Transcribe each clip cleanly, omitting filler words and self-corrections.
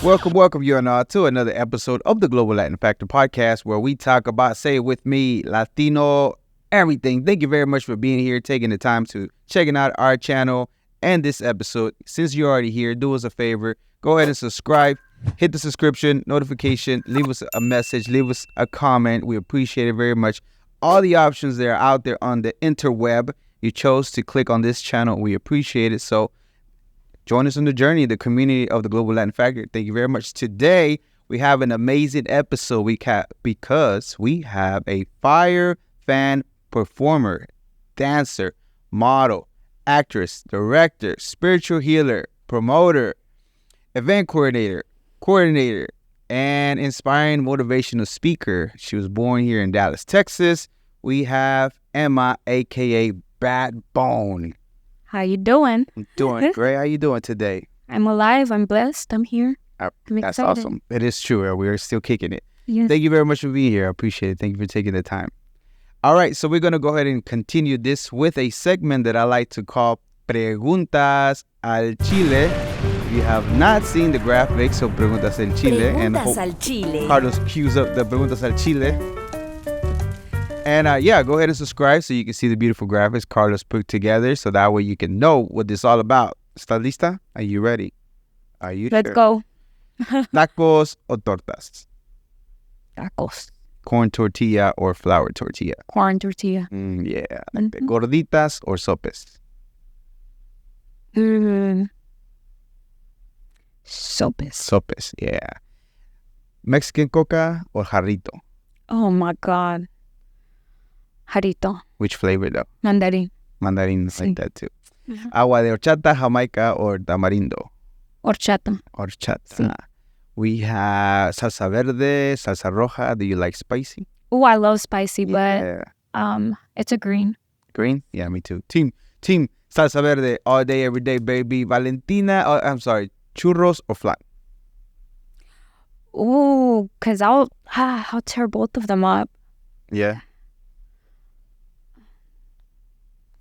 Welcome, you and to another episode of the Global Latin Factor podcast, where we talk about, say it with me, Latino, everything. Thank you very much for being here, taking the time to checking out our channel and this episode. Since you're already here, do us a favor, go ahead and subscribe, hit the subscription notification, leave us a message, leave us a comment. We appreciate it very much. All the options that are out there on the interweb, you chose to click on this channel. We appreciate it. So join us on the journey, the community of the Global Latin Factor. Thank you very much. Today, we have an amazing episode because we have a fire fan performer, dancer, model, actress, director, spiritual healer, promoter, event coordinator, and inspiring motivational speaker. She was born here in Dallas, Texas. We have Emma, a.k.a. Badbone. How you doing? I'm doing great. How you doing today? I'm alive. I'm blessed. I'm here. That's awesome. It is true. We are still kicking it. Yes. Thank you very much for being here. I appreciate it. Thank you for taking the time. All right. So we're going to go ahead and continue this with a segment that I like to call Preguntas al Chile. If you have not seen the graphics of Preguntas al Chile, Preguntas al Chile. Carlos cues up the Preguntas al Chile. And go ahead and subscribe so you can see the beautiful graphics Carlos put together, so that way you can know what this is all about. ¿Estás lista? Are you ready? Are you Let's sure? go. Tacos o tortas? Tacos. Corn tortilla or flour tortilla? Corn tortilla. Yeah. Like that. Gorditas or sopes? Sopes. Sopes, yeah. Mexican coca or jarrito? Oh my God. Jarrito. Which flavor though? Mandarin. Mandarin, Sí. like that too. Agua de horchata, jamaica or tamarindo? Horchata. Horchata. Sí. We have salsa verde, salsa roja. Do you like spicy? Oh, I love spicy, Yeah. but it's a green. Green? Yeah, me too. Team salsa verde all day, every day, baby. Valentina, churros or flat? Oh, because I'll tear both of them up. Yeah.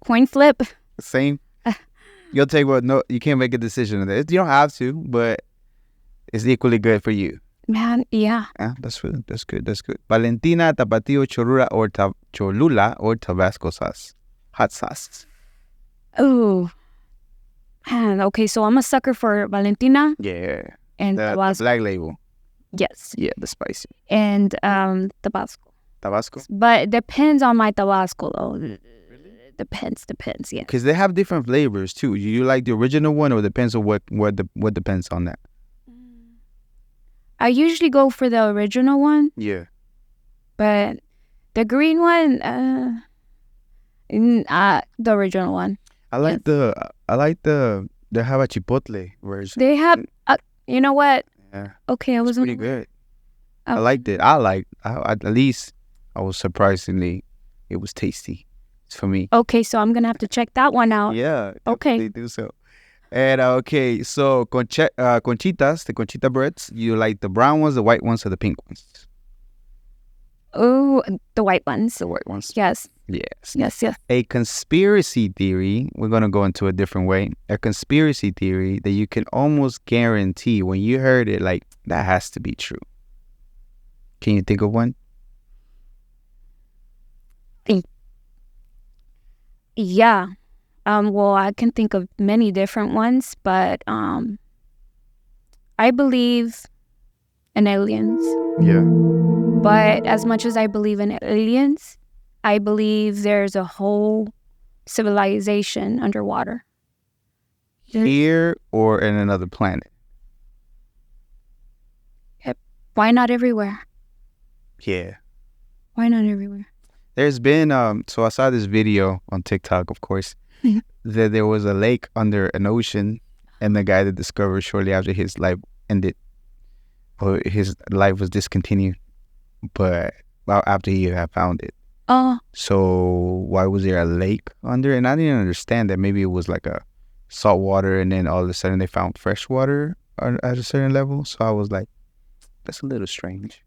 Coin flip. Same. You'll take what? No, you can't make a decision on this. You don't have to, but it's equally good for you. Man, yeah. That's good. That's good. Valentina, tapatio, Cholula, or Tabasco sauce. Hot sauce. Oh, man. Okay, so I'm a sucker for Valentina Yeah. and The Tabasco. black label. Yes. Yeah, the spicy. And Tabasco. Tabasco? But it depends on my Tabasco, though. Depends, yeah. Because they have different flavors, too. You like the original one, or depends on what depends on that? I usually go for the original one, Yeah. but the green one, the original one. I like the they have a chipotle version. They have, you know what? Yeah. Okay, I It's wasn't. pretty good. Oh. I liked it. At least I was surprisingly, it was tasty. It's for me. Okay, so I'm gonna have to check that one out. Yeah. Okay. They do so. And okay, so conchitas, the conchita breads, you like the brown ones, the white ones, or the pink ones? Oh, the white ones. The white ones. Yes. Yes. Yes. A conspiracy theory, we're going to go into a different way. A conspiracy theory that you can almost guarantee when you heard it, like, that has to be true. Can you think of one? Yeah. Well, I can think of many different ones, but I believe in aliens. Yeah. But as much as I believe in aliens, I believe there's a whole civilization underwater. Here or in another planet? Why not everywhere? Yeah. Why not everywhere? There's been, so I saw this video on TikTok, of course, that there was a lake under an ocean, and the guy that discovered shortly after his life ended, or his life was discontinued, but after he had found it. Oh. So why was there a lake under? And I didn't understand that. Maybe it was like a salt water, and then all of a sudden they found fresh water at a certain level. So I was like, that's a little strange.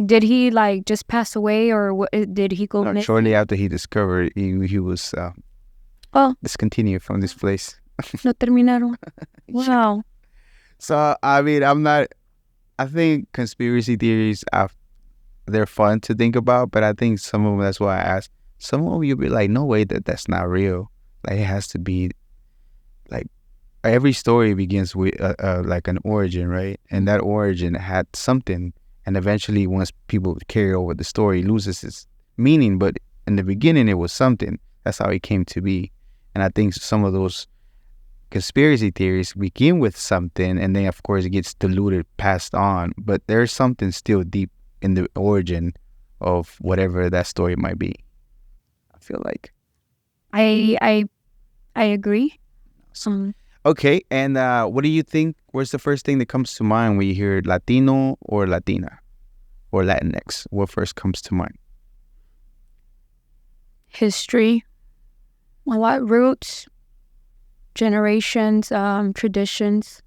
Did he like just pass away, or did he go missing? Shortly after he discovered, he was discontinued from this place. Lo terminaron. Wow. So, I mean, I think conspiracy theories, they're fun to think about, but I think some of them, that's why I asked, some of them you'll be like, no way that's not real. Like, it has to be, like, every story begins with like an origin, right? And that origin had something, and eventually once people carry over the story, it loses its meaning, but in the beginning it was something. That's how it came to be. And I think some of those conspiracy theories begin with something, and then of course it gets diluted, passed on, but there's something still deep in the origin of whatever that story might be, I feel like. I agree. Okay, and what do you think? What's the first thing that comes to mind when you hear Latino or Latina or Latinx? What first comes to mind? History, a lot, roots, generations, traditions.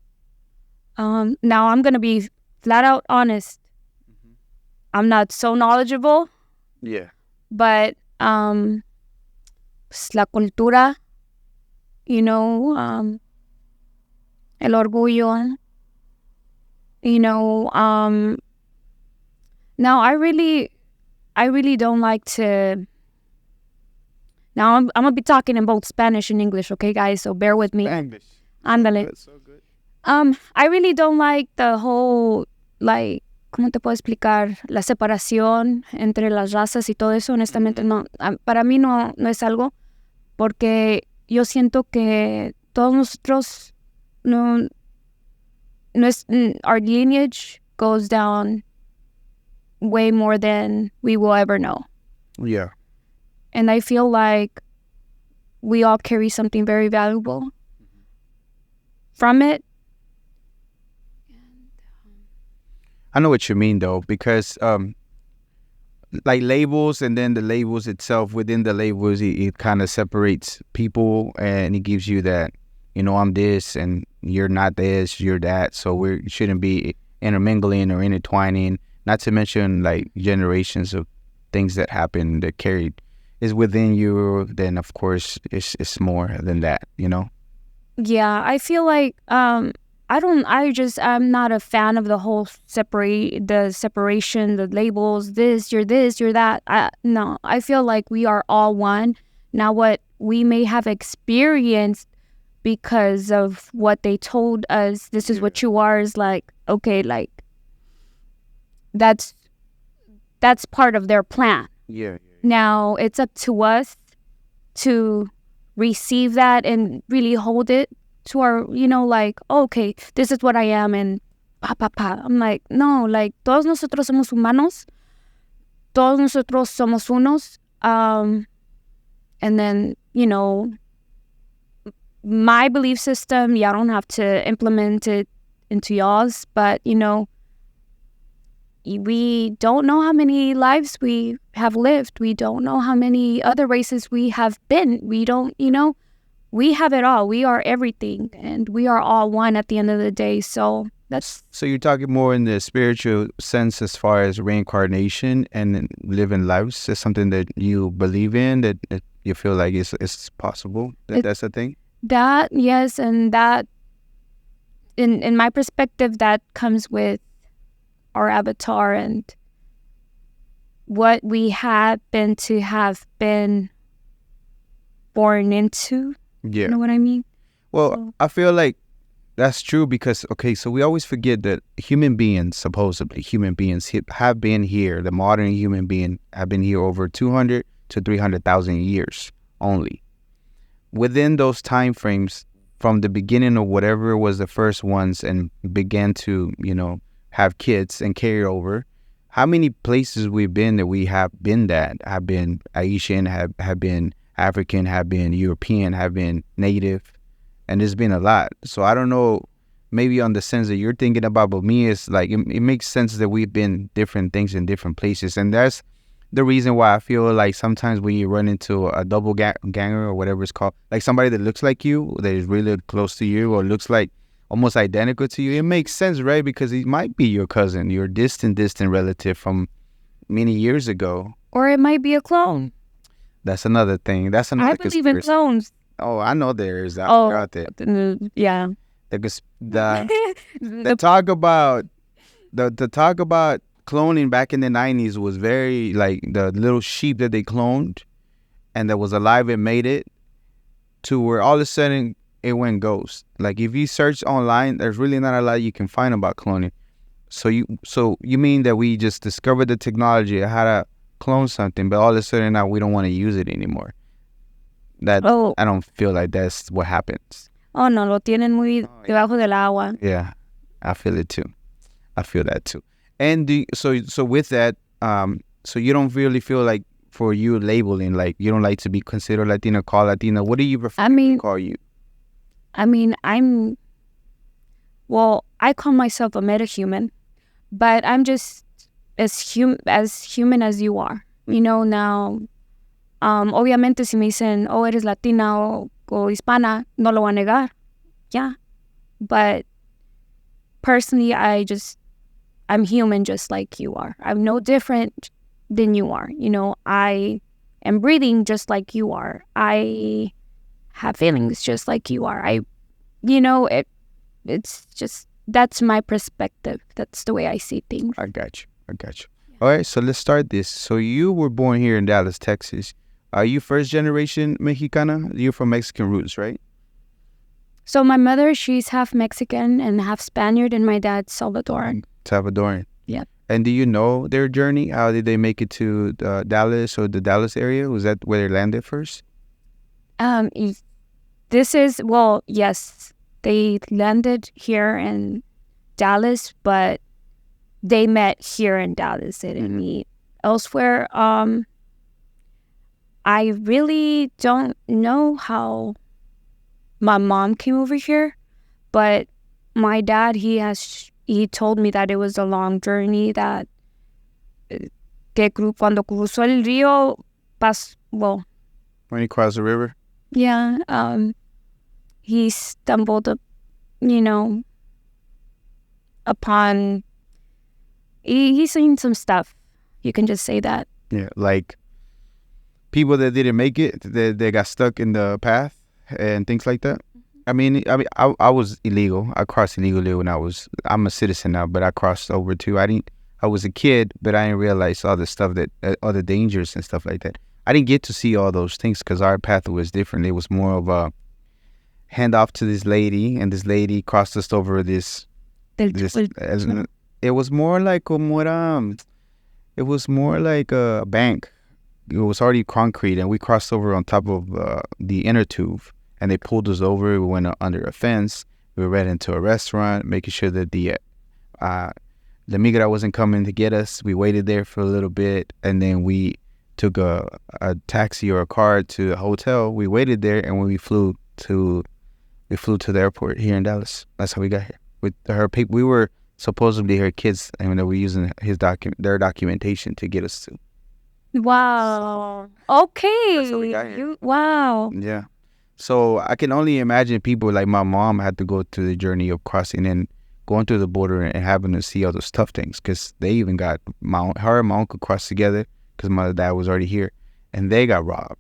Now I'm gonna be flat out honest. I'm not so knowledgeable, Yeah. but la cultura, el orgullo, now I really don't like to. Now I'm gonna be talking in both Spanish and English, okay, guys? So bear with me. English. Ándale. So good. I really don't like the whole, like, ¿cómo te puedo explicar? La separación entre las razas y todo eso, honestamente, no. Para mí no es algo, porque yo siento que todos nosotros, our lineage goes down way more than we will ever know. Yeah. And I feel like we all carry something very valuable from it. I know what you mean, though, because like labels, and then the labels itself, within the labels, it kind of separates people, and it gives you that, I'm this and you're not this, you're that. So we shouldn't be intermingling or intertwining, not to mention like generations of things that happen that carried is within you. Then of course it's more than that, Yeah, I feel like I'm not a fan of the whole separation, the labels, you're this, you're that. No, I feel like we are all one. Now, what we may have experienced because of what they told us, this is what you are, is like, okay, like, that's part of their plan. Yeah. Now, it's up to us to receive that and really hold it to our, like, okay, this is what I am, and pa. I'm like, no, like, todos nosotros somos humanos, todos nosotros somos unos, and then, my belief system, I don't have to implement it into y'all's, but, we don't know how many lives we have lived. We don't know how many other races we have been. We don't, we have it all. We are everything, and we are all one at the end of the day. So So you're talking more in the spiritual sense as far as reincarnation and living lives is something that you believe in, that you feel like it's possible, that's a thing? That, yes, and that, in my perspective, that comes with our avatar and what we happen to have been born into. Yeah. You know what I mean? Well, So, I feel like that's true because, okay, so we always forget that supposedly human beings have been here. The modern human being have been here over 200 to 300,000 years only. Within those time frames, from the beginning of whatever was the first ones and began to, have kids and carry over, how many places we've been that we have been have been Asian, have been African, have been European, have been Native, and there's been a lot. So I don't know, maybe on the sense that you're thinking about, but me, it's like it makes sense that we've been different things in different places, and that's the reason why I feel like sometimes when you run into a double ganger or whatever it's called, like somebody that looks like you, that is really close to you, or looks like almost identical to you, it makes sense, right? Because he might be your cousin, your distant relative from many years ago. or it might be a clone. That's another thing. That's another I believe in conspiracy. clones. Oh, I know there is Oh, out there. yeah. The talk about the talk about cloning back in the 90s was very like the little sheep that they cloned and that was alive and made it to where all of a sudden it went ghost. Like if you search online, there's really not a lot you can find about cloning. So you mean that we just discovered the technology of how to clone something, but all of a sudden now we don't want to use it anymore. That I don't feel like that's what happens. Oh no, lo tienen muy debajo del agua. Yeah, I feel it too. I feel that too. And so with that, so you don't really feel like for you labeling, like you don't like to be considered Latina, called Latina. What do you prefer to call you? I mean, I call myself a metahuman, but I'm just as human as you are. You know, now, obviamente si me dicen, oh, eres Latina o hispana, no lo voy a negar. Yeah. But personally, I'm human just like you are. I'm no different than you are. You know, I am breathing just like you are. I have feelings just like you are. It's just, that's my perspective. That's the way I see things. I got you. All right, so let's start this. So you were born here in Dallas, Texas. Are you first generation Mexicana? You're from Mexican roots, right? So my mother, she's half Mexican and half Spaniard, and my dad's Salvadoran. Yeah. And do you know their journey? How did they make it to Dallas or the Dallas area? Was that where they landed first? Yes, they landed here in Dallas, but they met here in Dallas. They didn't meet elsewhere. I really don't know how my mom came over here, but my dad, he told me that it was a long journey, that cuando cruzó el río, when he crossed the river? Yeah, he stumbled up, upon, he's seen some stuff. You can just say that. Yeah, like people that didn't make it, they got stuck in the path and things like that. I mean, I was illegal. I crossed illegally when I'm a citizen now, but I crossed over too. I was a kid, but I didn't realize all the stuff all the dangers and stuff like that. I didn't get to see all those things because our path was different. It was more of a handoff to this lady, and this lady crossed us over this. It was more like a bank. It was already concrete, and we crossed over on top of the inner tube, and they pulled us over. We went under a fence. We ran into a restaurant, making sure that the migra wasn't coming to get us. We waited there for a little bit, and then we took a taxi or a car to a hotel. We waited there, and when we flew to the airport here in Dallas. That's how we got here. With her people, we were supposedly her kids, and they were using their documentation to get us to. Wow. Okay. That's how we got here. Wow. Yeah. So I can only imagine people like my mom had to go through the journey of crossing and going through the border and having to see all those tough things, because they even got her and my uncle crossed together because my dad was already here, and they got robbed.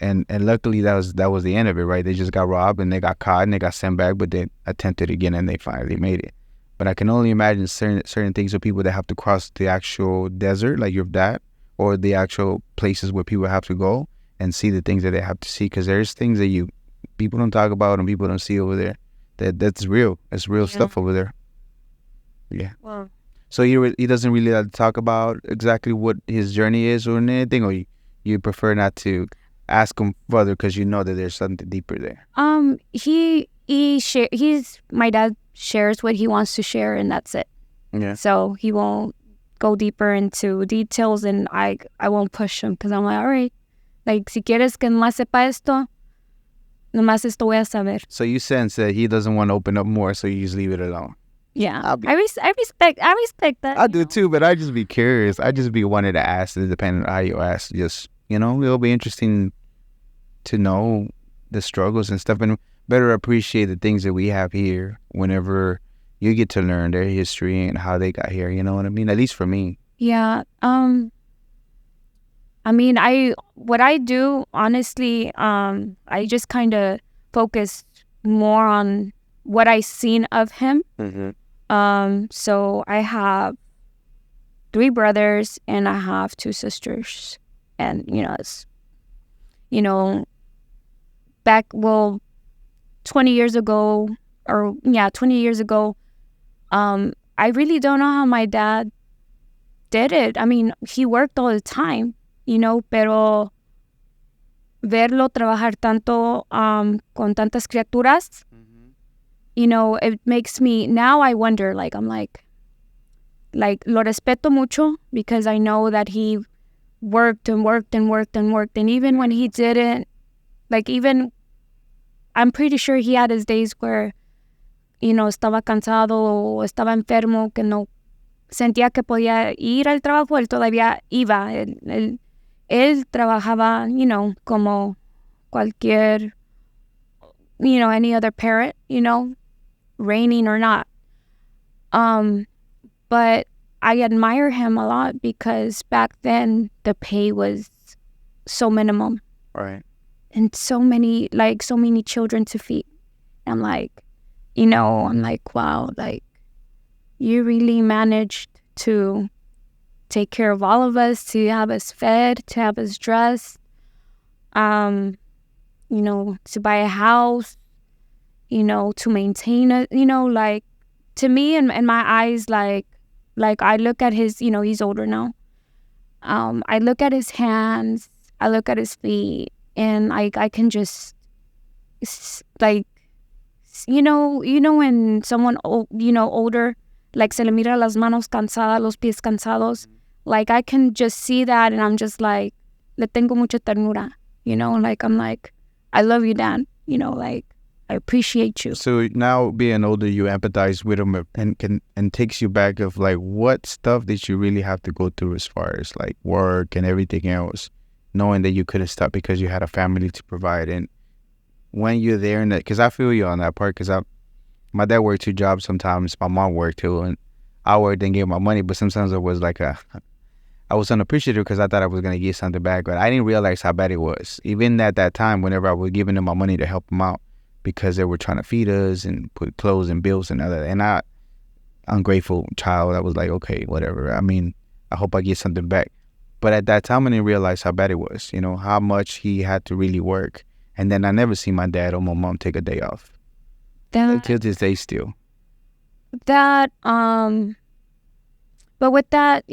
And luckily that was the end of it, right? They just got robbed and they got caught and they got sent back, but they attempted again and they finally made it. But I can only imagine certain things of people that have to cross the actual desert, like your dad, or the actual places where people have to go and see the things that they have to see, because there's things that people don't talk about and people don't see over there. That's real. It's real stuff over there. Yeah. Wow. So he doesn't really like to talk about exactly what his journey is or anything, or you prefer not to ask him further because you know that there's something deeper there. My dad shares what he wants to share, and that's it. Yeah. So he won't go deeper into details, and I won't push him, because I'm like, all right, like, si quieres que nomás sepa esto, nomás esto voy a saber. So you sense that he doesn't want to open up more, so you just leave it alone. Yeah, I respect that. I do too, but I just be curious. I just be wanting to ask, depending on how you ask. Just, it'll be interesting to know the struggles and stuff, and better appreciate the things that we have here whenever you get to learn their history and how they got here. You know what I mean? At least for me. Yeah. I mean, what I do, honestly, I just kind of focus more on what I seen of him. Mm-hmm. So I have 3 brothers and I have 2 sisters. And, it's, you know, 20 years ago, 20 years ago, I really don't know how my dad did it. I mean, he worked all the time, pero verlo trabajar tanto con tantas criaturas, it makes me, now I wonder, I'm like, lo respeto mucho because I know that he worked and worked and worked and worked. And even when he didn't, I'm pretty sure he had his days where, estaba cansado o estaba enfermo, que no sentía que podía ir al trabajo, él todavía iba. Él trabajaba, como cualquier, any other parent, raining or not. But I admire him a lot because back then the pay was so minimum. Right. And so many children to feed. I'm like, wow, you really managed to take care of all of us, to have us fed, to have us dressed, to buy a house, to maintain it, to me in my eyes, like I look at his, he's older now. I look at his hands, I look at his feet, and I can just, when someone, older, se le mira las manos cansadas, los pies cansados, I can just see that, and I'm just like, le tengo mucha ternura, I'm like, I love you, Dad, I appreciate you. So now being older, you empathize with him and takes you back of what stuff did you really have to go through as far as work and everything else, knowing that you couldn't stop because you had a family to provide. And when you're there in that, because I feel you on that part, because my dad worked 2 jobs sometimes, my mom worked too, and I worked and gave my money, but sometimes it was I was unappreciative because I thought I was going to get something back, but I didn't realize how bad it was. Even at that time, whenever I was giving them my money to help them out, because they were trying to feed us and put clothes and bills and other. And I, ungrateful child, I was like, okay, whatever. I mean, I hope I get something back. But at that time, I didn't realize how bad it was, how much he had to really work. And then I never see my dad or my mom take a day off. Until this day still. But with that,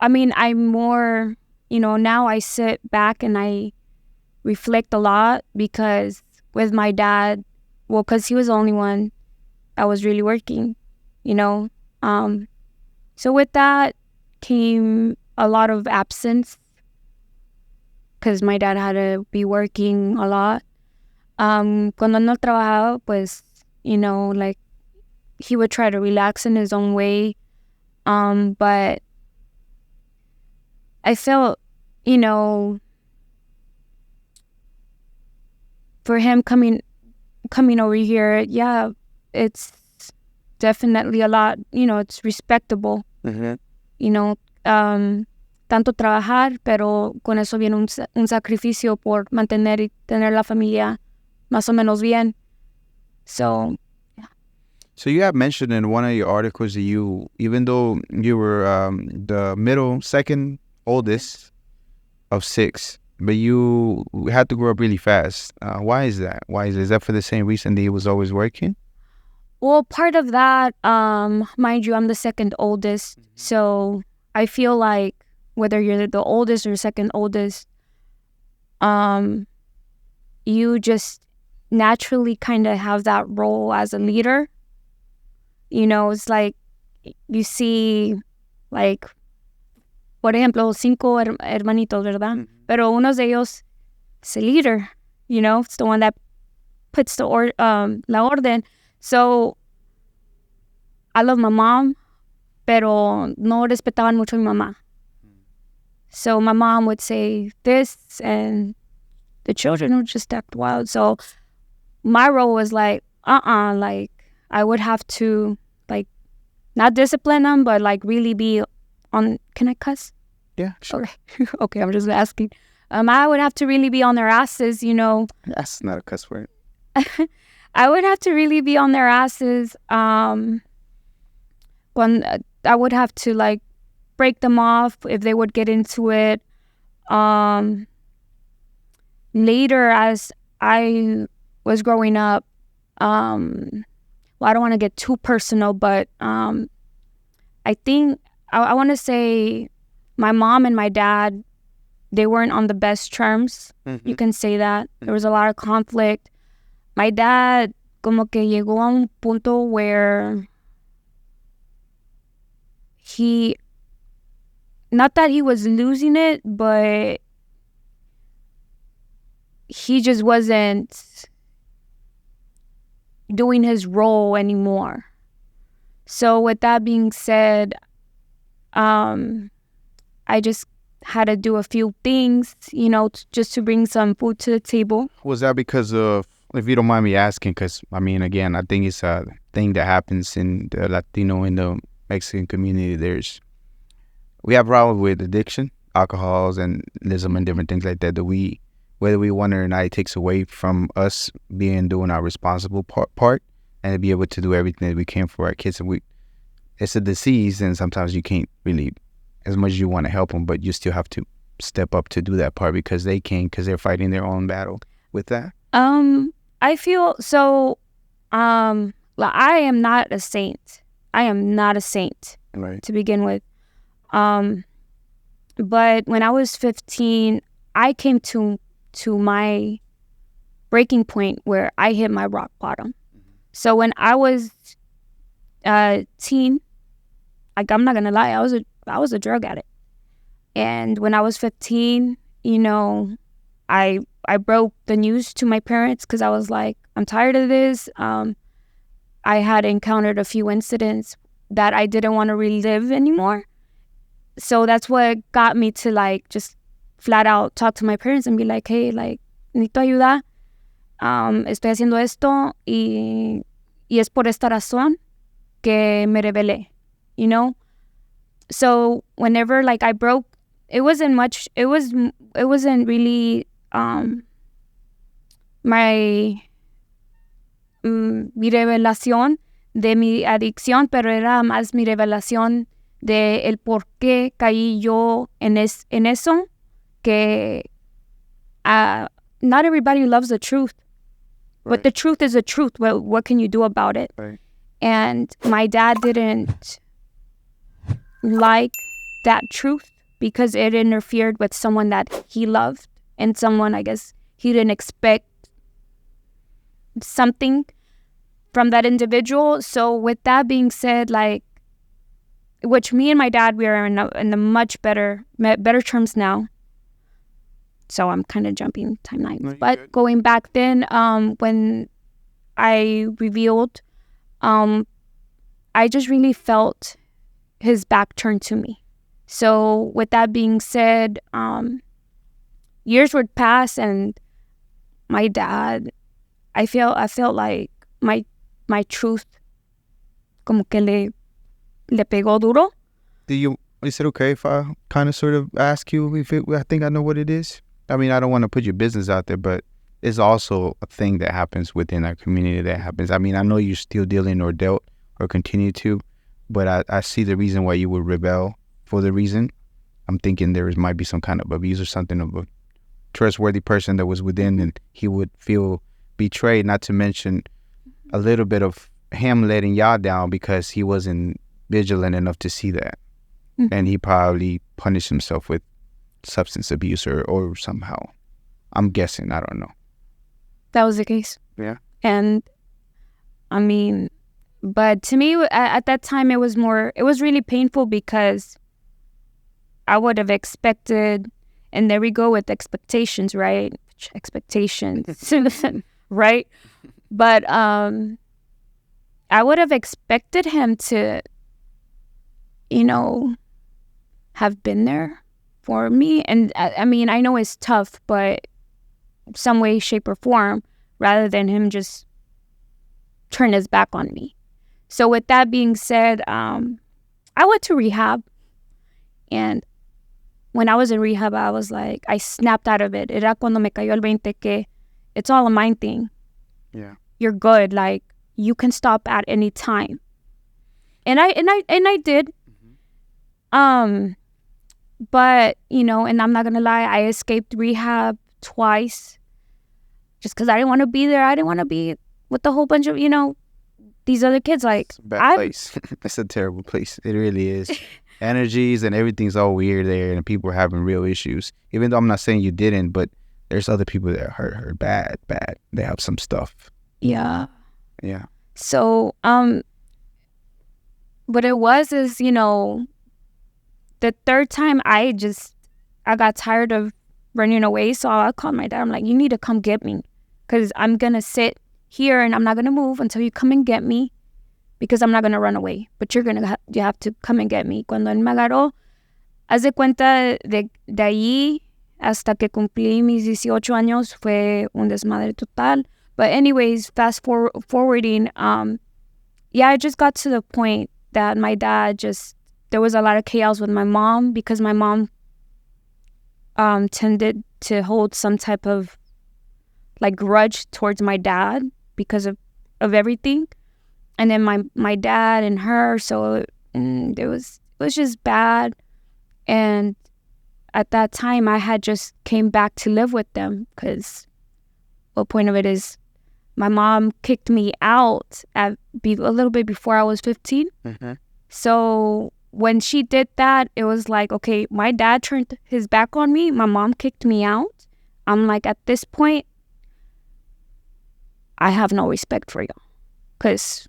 I mean, I'm more, now I sit back and I reflect a lot because with my dad, because he was the only one that was really working, So with that came a lot of absence because my dad had to be working a lot. Cuando no trabajaba, pues, he would try to relax in his own way. But I felt, for him coming over here, yeah, it's definitely a lot, it's respectable. Mm-hmm. Tanto trabajar, pero con eso viene un sacrificio por mantener y tener la familia más o menos bien. So, yeah. So you have mentioned in one of your articles that you, even though you were the second oldest of 6, but you had to grow up really fast. Why is that? Is that for the same reason that he was always working? Well, part of that, mind you, I'm the second oldest. So I feel like whether you're the oldest or second oldest, you just naturally kind of have that role as a leader. It's like you see, por ejemplo, 5 hermanitos, ¿verdad? Mm-hmm. Pero uno de ellos is a leader, it's the one that puts la orden. So, I love my mom, pero no respetaban mucho a mi mamá. So my mom would say this, and the children would just act wild. So my role was I would have to, not discipline them, but, really be on, can I cuss? Yeah, sure. Okay, I'm just asking. I would have to really be on their asses, That's not a cuss word. I would have to really be on their asses. When I would have to like break them off if they would get into it. Later, as I was growing up, well, I don't want to get too personal, but I think I want to say my mom and my dad, they weren't on the best terms. You can say that. There was a lot of conflict. My dad como que llegó a un punto where he, not that he was losing it, but he just wasn't doing his role anymore. So with that being said, I just had to do a few things, just to bring some food to the table. Was that because of, if you don't mind me asking, because, I mean, again, I think it's a thing that happens in the Latino and the Mexican community. We have problems with addiction, alcohols, and ism and different things like that, whether we want it or not, it takes away from us doing our responsible part and to be able to do everything that we can for our kids. And it's a disease, and sometimes you can't really, as much as you want to help them, but you still have to step up to do that part because they're fighting their own battle with that. I feel so. I am not a saint. I am not a saint, right, to begin with. But when I was 15, I came to my breaking point where I hit my rock bottom. So when I was teen, like, I'm not gonna lie, I was a drug addict. And when I was 15, I broke the news to my parents because I was like, I'm tired of this. I had encountered a few incidents that I didn't want to relive anymore. So that's what got me to like just flat out talk to my parents and be like, hey, like, necesito ayuda. Estoy haciendo esto y es por esta razón que me rebelé, So whenever like I broke, it wasn't really mi revelación de mi adicción, pero era más mi revelación de el por qué caí yo en eso, que not everybody loves the truth, right. But the truth is the truth. Well, what can you do about it? Right. And my dad didn't like that truth because it interfered with someone that he loved and someone, I guess, he didn't expect something from that individual. So with that being said, like, which me and my dad, we are in a much better terms now. So I'm kind of jumping timelines. No, but good. Going back then, when I revealed, I just really felt his back turned to me. So with that being said, years would pass and my dad, I felt like my truth como que le pegó duro. Is it okay if I kind of sort of ask you I think I know what it is? I mean, I don't want to put your business out there, but it's also a thing that happens within our community that happens. I mean, I know you're still dealing or dealt or continue to, but I see the reason why you would rebel for the reason. I'm thinking there might be some kind of abuse or something of a trustworthy person that was within, and he would feel betrayed, not to mention a little bit of him letting y'all down because he wasn't vigilant enough to see that. Mm-hmm. And he probably punished himself with substance abuse or somehow. I'm guessing. I don't know. That was the case. Yeah. And I mean, but to me at that time, it was really painful because I would have expected, and there we go with expectations, right? Expectations, right? But I would have expected him to, have been there for me. And I mean, I know it's tough, but some way, shape, or form, rather than him just turn his back on me. So with that being said, I went to rehab. And when I was in rehab, I was like, I snapped out of it. Era cuando me cayó el 20 que it's all a mind thing. Yeah. you're good. Like, you can stop at any time. And I did. But, you know, and I'm not going to lie, I escaped rehab twice just because I didn't want to be there. I didn't want to be with a whole bunch of, you know, these other kids. Like, It's a bad place. It's a terrible place. It really is. Energies and everything's all weird there, and people are having real issues. Even though I'm not saying you didn't, but there's other people that are hurt bad. They have some stuff. Yeah. Yeah. So, what it was is, you know, the third time I got tired of running away. So I called my dad. I'm like, you need to come get me, because I'm going to sit here and I'm not going to move until you come and get me, because I'm not going to run away. But you have to come and get me. Cuando él me agarró, haz de cuenta de ahí hasta que cumplí mis 18 años fue un desmadre total. But anyways, fast forwarding, yeah, I just got to the point that my dad there was a lot of chaos with my mom, because my mom tended to hold some type of like grudge towards my dad because of everything. And then my dad and her, so it was just bad. And at that time, I had just came back to live with them, because the point of it is my mom kicked me out a little bit before I was 15. Mm-hmm. So when she did that, it was like, okay, my dad turned his back on me. My mom kicked me out. I'm like, at this point, I have no respect for you, because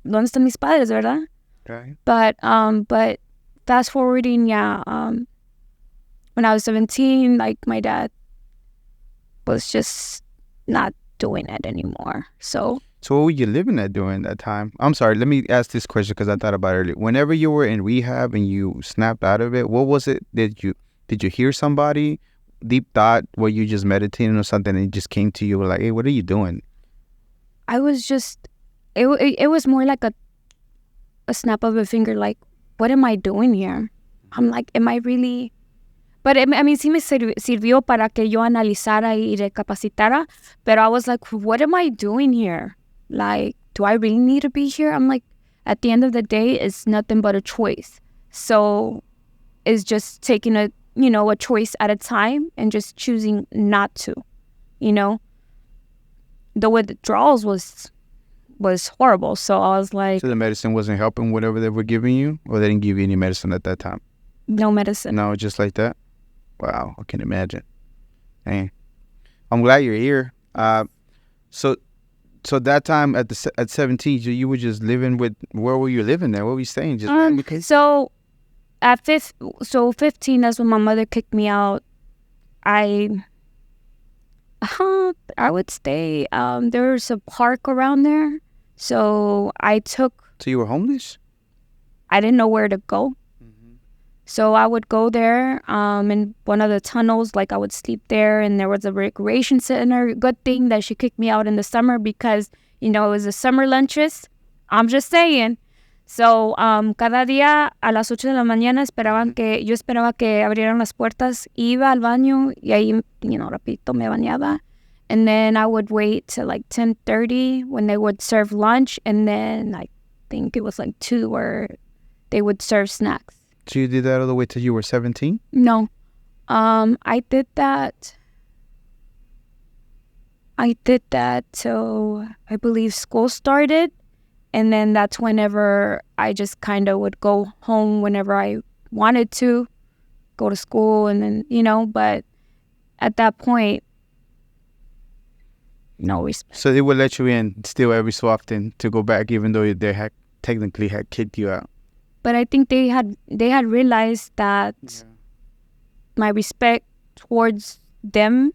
¿dónde están mis padres, verdad? Okay. But fast forwarding, yeah, when I was 17, like, my dad was just not doing it anymore. So what were you living at during that time? I'm sorry, let me ask this question because I thought about it earlier. Whenever you were in rehab and you snapped out of it, what was it? Did you hear somebody? Deep thought? Were you just meditating or something and it just came to you like, hey, what are you doing? I was just, it was more like a snap of a finger, like, what am I doing here? I'm like, am I really? But I mean, sí me sirvió para que yo analizara y recapacitara. But I was like, what am I doing here? Like, do I really need to be here? I'm like, at the end of the day, it's nothing but a choice. So it's just taking a choice at a time and just choosing not to, you know. The withdrawals was horrible. So I was like, So the medicine wasn't helping whatever they were giving you, or they didn't give you any medicine at that time? no medicine. No, just like that? Wow, I can imagine. Dang. I'm glad you're here. So that time at 17, you were just living with, where were you living there? What were you staying? Just so at 15, that's when my mother kicked me out. I would stay. There's a park around there, so So you were homeless? I didn't know where to go. So I would go there in one of the tunnels, like I would sleep there, and there was a recreation center. Good thing that she kicked me out in the summer, because, you know, it was the summer lunches. I'm just saying. So cada día a las 8 de la mañana yo esperaba que abrieran las puertas, iba al baño y ahí, rapidito me bañaba. And then I would wait till like 10:30 when they would serve lunch, and then I think it was like 2 where they would serve snacks. So you did that all the way till you were 17? No. I did that till I believe school started. And then that's whenever I just kind of would go home whenever I wanted to go to school. And then, but at that point, no respect. So they would let you in still every so often to go back, even though they had technically kicked you out. But I think they had realized that my respect towards them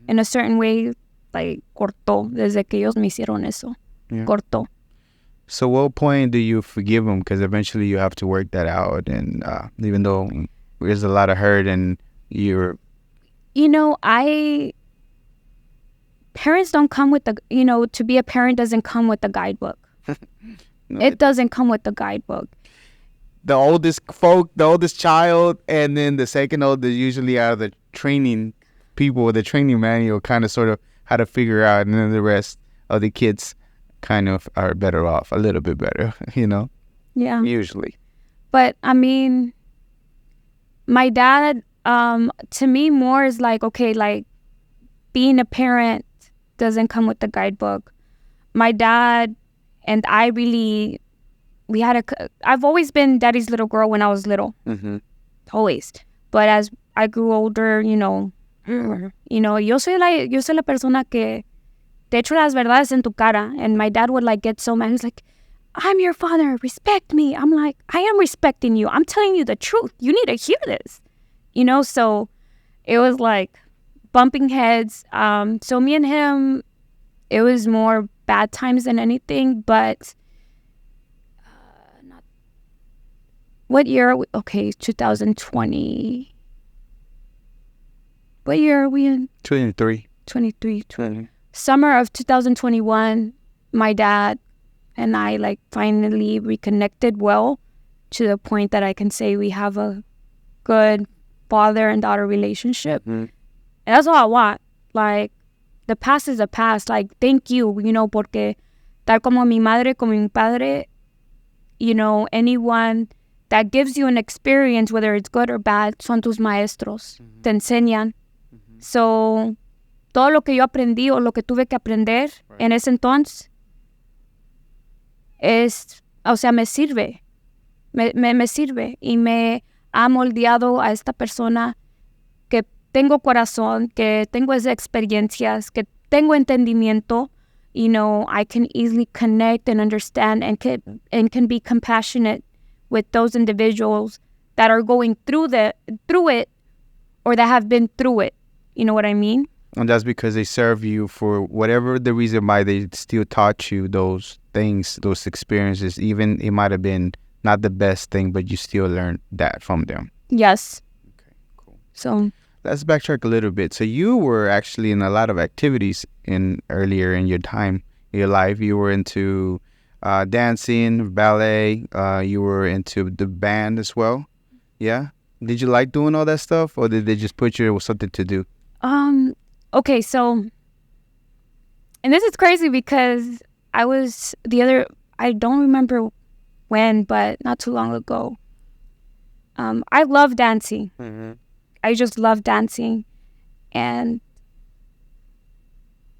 in a certain way, like, cortó desde que ellos me hicieron eso. Yeah. Cortó. So what point do you forgive them? Because eventually you have to work that out. And even though there's a lot of hurt and you're... parents don't come with to be a parent doesn't come with a guidebook. No, it doesn't come with the guidebook. The oldest child, and then the second oldest usually out of the training people with the training manual kind of sort of how to figure out, and then the rest of the kids kind of are better off, a little bit better, Yeah. usually. But I mean, my dad, to me, more is like, okay, like being a parent doesn't come with the guidebook. My dad and I really, I've always been daddy's little girl when I was little, always. But as I grew older, yo soy la persona que te echo las verdades en tu cara. And my dad would like get so mad. He's like, I'm your father, respect me. I'm like, I am respecting you. I'm telling you the truth. You need to hear this. So it was like bumping heads. So me and him, it was more bad times than anything. But what year are we? Okay, 2020. What year are we in? 23. 23. Summer of 2021, my dad and I like finally reconnected well to the point that I can say we have a good father and daughter relationship. And that's all I want. Like, the past is the past. Like, thank you, porque tal como mi madre, como mi padre, anyone that gives you an experience, whether it's good or bad, son tus maestros. Te enseñan. So, todo lo que yo aprendí o lo que tuve que aprender en ese entonces me sirve. Me sirve y me ha moldeado a esta persona que tengo corazón, que tengo esas experiencias, que tengo entendimiento. I can easily connect and understand and can be compassionate with those individuals that are going through it or that have been through it. You know what I mean? And that's because they serve you for whatever the reason why they still taught you those things, those experiences. Even it might have been not the best thing, but you still learned that from them. Yes. Okay, cool. So let's backtrack a little bit. So you were actually in a lot of activities earlier in your time, in your life. You were into dancing, ballet. You were into the band as well. Yeah. Did you like doing all that stuff, or did they just put you with something to do? Okay, so, and this is crazy because I don't remember when, but not too long ago, I love dancing. I just love dancing. And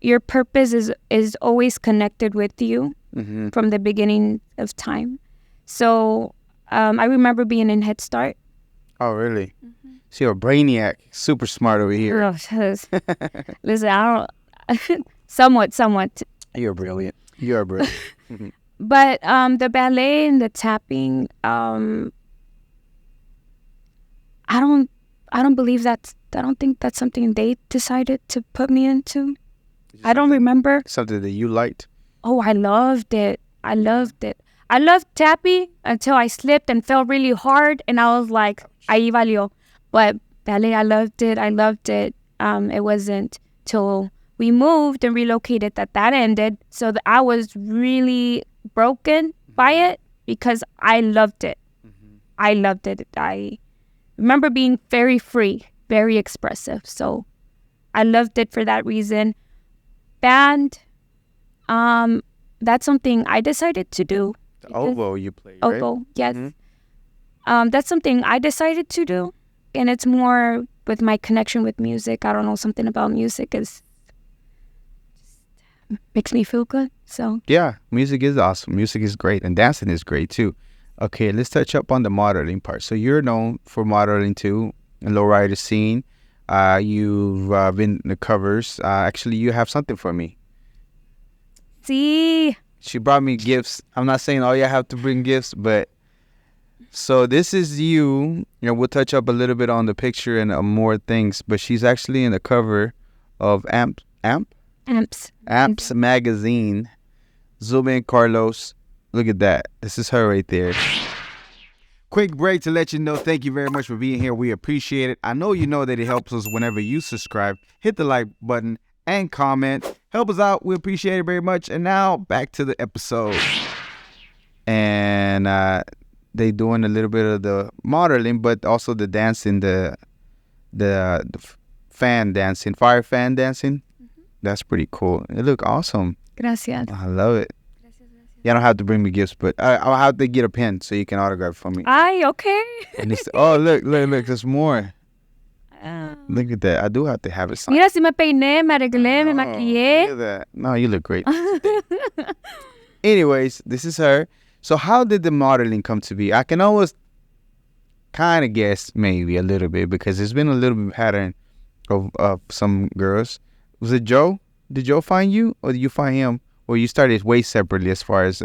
your purpose is always connected with you from the beginning of time. So I remember being in Head Start. Oh, really? So you're a brainiac, super smart over here. Listen, I don't... somewhat. You're brilliant. You're brilliant. But the ballet and the tapping, I don't think that's something they decided to put me into. I don't remember. Something that you liked? Oh, I loved it. I loved tapping until I slipped and fell really hard, and I was like, ahí valió. But ballet, I loved it. It wasn't till we moved and relocated that ended. So I was really broken by it because I loved it. I loved it. I remember being very free, very expressive. So I loved it for that reason. Band, that's something I decided to do. The oboe you played, right? Oboe, yes. That's something I decided to do. And it's more with my connection with music. I don't know, something about music makes me feel good. So yeah, music is awesome. Music is great, and dancing is great too. Okay, let's touch up on the modeling part. So you're known for modeling too, in lowrider scene. You've been in the covers. Actually, you have something for me. See, she brought me gifts. I'm not saying all you have to bring gifts, but so this is you. We'll touch up a little bit on the picture and more things, but she's actually in the cover of Amps magazine. Zoom in, Carlos. Look at that. This is her right there. Quick break to let you know, thank you very much for being here. We appreciate it. I know you know that it helps us whenever you subscribe. Hit the like button and comment. Help us out. We appreciate it very much. And now back to the episode. And they doing a little bit of the modeling, but also the dancing, the fan dancing, fire fan dancing. That's pretty cool. It look awesome. Gracias. I love it. You don't have to bring me gifts, but I'll have to get a pen so you can autograph for me. Ay, okay. And look, there's more. Look at that. I do have to have it signed. Mira, si me peiné, me arreglé, me Look maquillé. at that. No, you look great. Anyways, this is her. So how did the modeling come to be? I can always kind of guess maybe a little bit because there's been a little bit pattern of some girls. Was it Joe? Did Joe find you or did you find him? Or you started way separately as far as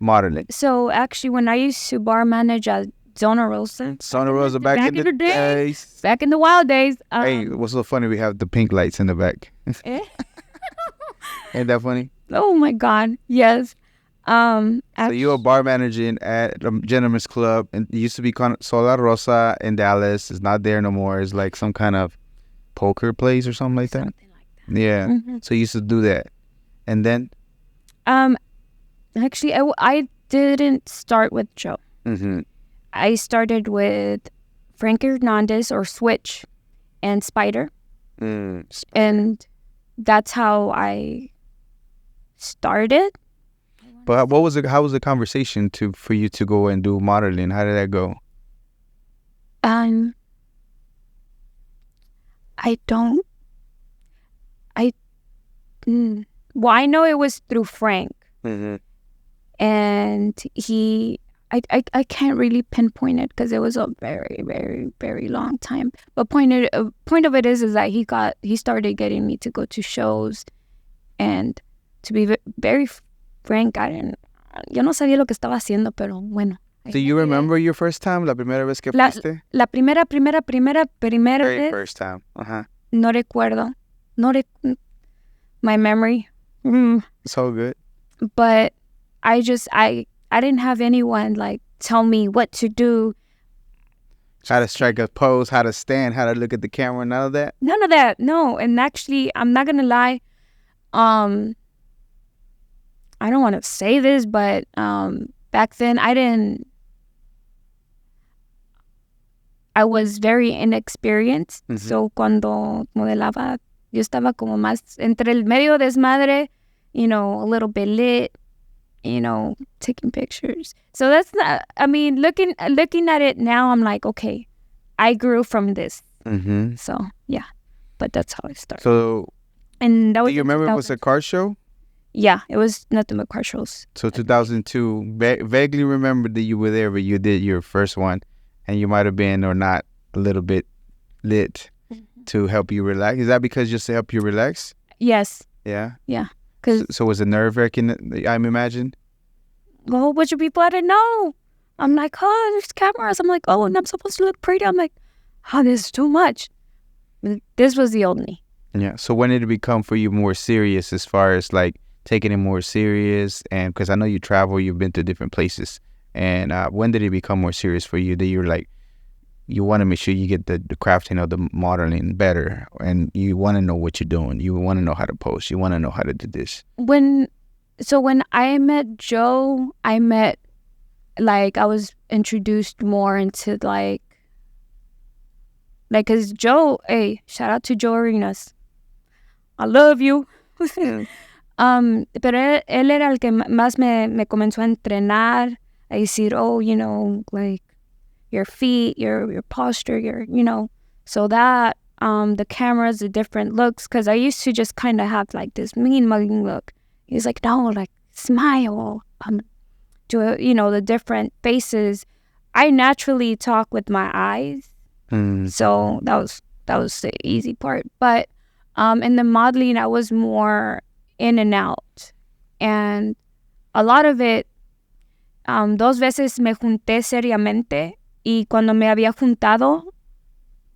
modeling? So actually, when I used to bar manage at Zona Rosa. Zona Rosa back in the days. Back in the wild days. Hey, what's so funny? We have the pink lights in the back. Ain't that funny? Oh my God, yes. So you were bar managing at a gentleman's club, and it used to be Zona Rosa in Dallas. It's not there no more. It's like some kind of poker place or something like that. Yeah. Mm-hmm. So you used to do that, and then. Actually, I didn't start with Joe. Mm-hmm. I started with Frankie Hernandez or Switch and Spider. And that's how I started. But how was the conversation for you to go and do modeling? How did that go? Well, I know it was through Frank. Mm-hmm. And I can't really pinpoint it because it was a very, very, very long time. But point of it is that he started getting me to go to shows, and to be very frank, yo no sabía lo que estaba haciendo, pero bueno. Do you remember your first time, la primera vez que fuiste? La primera Very vez. first time. No recuerdo. My memory. So good. But I didn't have anyone like tell me what to do. How to strike a pose, how to stand, how to look at the camera, none of that? None of that, no. And actually, I'm not going to lie. I don't want to say this, but back then I was very inexperienced. Mm-hmm. So cuando modelaba, yo estaba como más entre el medio desmadre, a little bit lit, taking pictures. So that's not, looking at it now, I'm like, okay, I grew from this. Mm-hmm. So, yeah, but that's how I started. So, and that was, do you remember it was a car show? Yeah, it was nothing but car shows. So 2002, vaguely remember that you were there, but you did your first one, and you might have been or not a little bit lit to help you relax. Is that because just to help you relax? Yes. Yeah? Yeah. So was it nerve-wracking, I imagine? A whole bunch of people I didn't know. I'm like, oh, there's cameras. I'm like, oh, and I'm supposed to look pretty. I'm like, oh, this is too much. This was the only. Yeah. So when did it become for you more serious as far as like taking it more serious? And because I know you travel, you've been to different places. And when did it become more serious for you that you're like, you want to make sure you get the crafting of the modeling better, and you want to know what you're doing. You want to know how to pose. You want to know how to do this. When I met Joe, I was introduced more into like, cause Joe, hey, shout out to Joe Arenas. I love you. Pero él era el que más me comenzó a entrenar, a decir, oh, like, your feet, your posture, so that the cameras, the different looks, because I used to just kind of have like this mean mugging look. He's like, no, like smile, do the different faces. I naturally talk with my eyes, so that was the easy part. But in the modeling, I was more in and out, and a lot of it. Dos veces me junté seriamente. Y cuando me había juntado,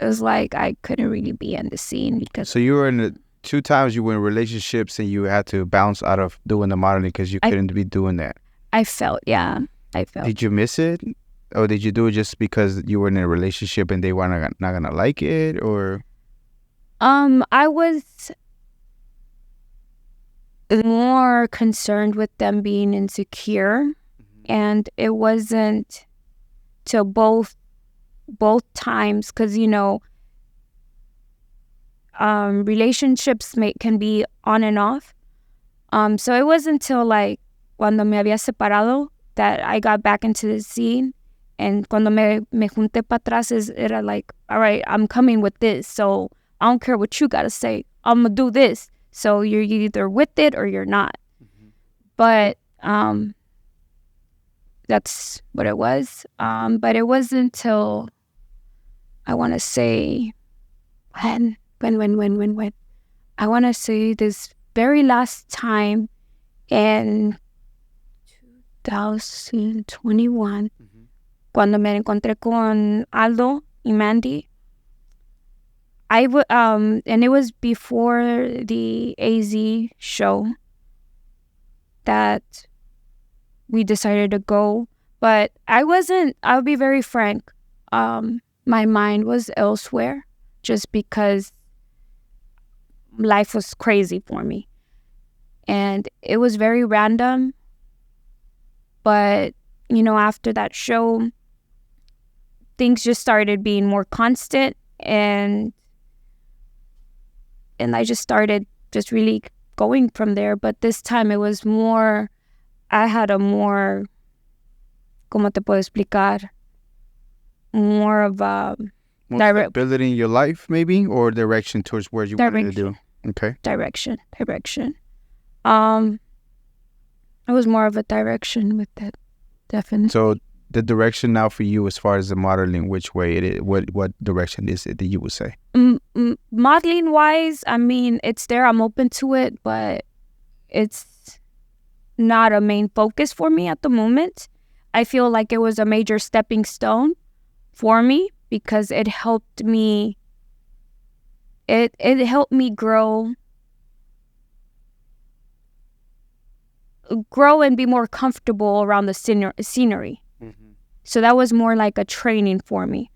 it was like I couldn't really be in the scene because. So you were in 2 times you were in relationships and you had to bounce out of doing the modeling because you couldn't be doing that. I felt. Did you miss it, or did you do it just because you were in a relationship and they were not gonna like it, or? I was more concerned with them being insecure, and it wasn't. To both times, because relationships can be on and off. So it wasn't until like cuando me había separado that I got back into the scene. And cuando me junté para atrás, era like, all right, I'm coming with this. So I don't care what you got to say. I'm going to do this. So you're either with it or you're not. Mm-hmm. But that's what it was. But it wasn't until, I want to say, when? I want to say this very last time in 2021, cuando me encontré con Aldo y Mandy, and it was before the AZ show that we decided to go. But I'll be very frank, my mind was elsewhere just because life was crazy for me. And it was very random. But, after that show, things just started being more constant, and I just started just really going from there. But this time it was more, I had a more, ¿cómo te puedo explicar? More of a stability in your life, maybe, or direction towards where you wanted to do. Okay. Direction. It was more of a direction with that, definitely. So the direction now for you, as far as the modeling, which way it is, what direction is it that you would say? Modeling wise, I mean, it's there. I'm open to it, but it's not a main focus for me at the moment. I feel like it was a major stepping stone for me because it helped me. It helped me grow and be more comfortable around the scenery. Mm-hmm. So that was more like a training for me.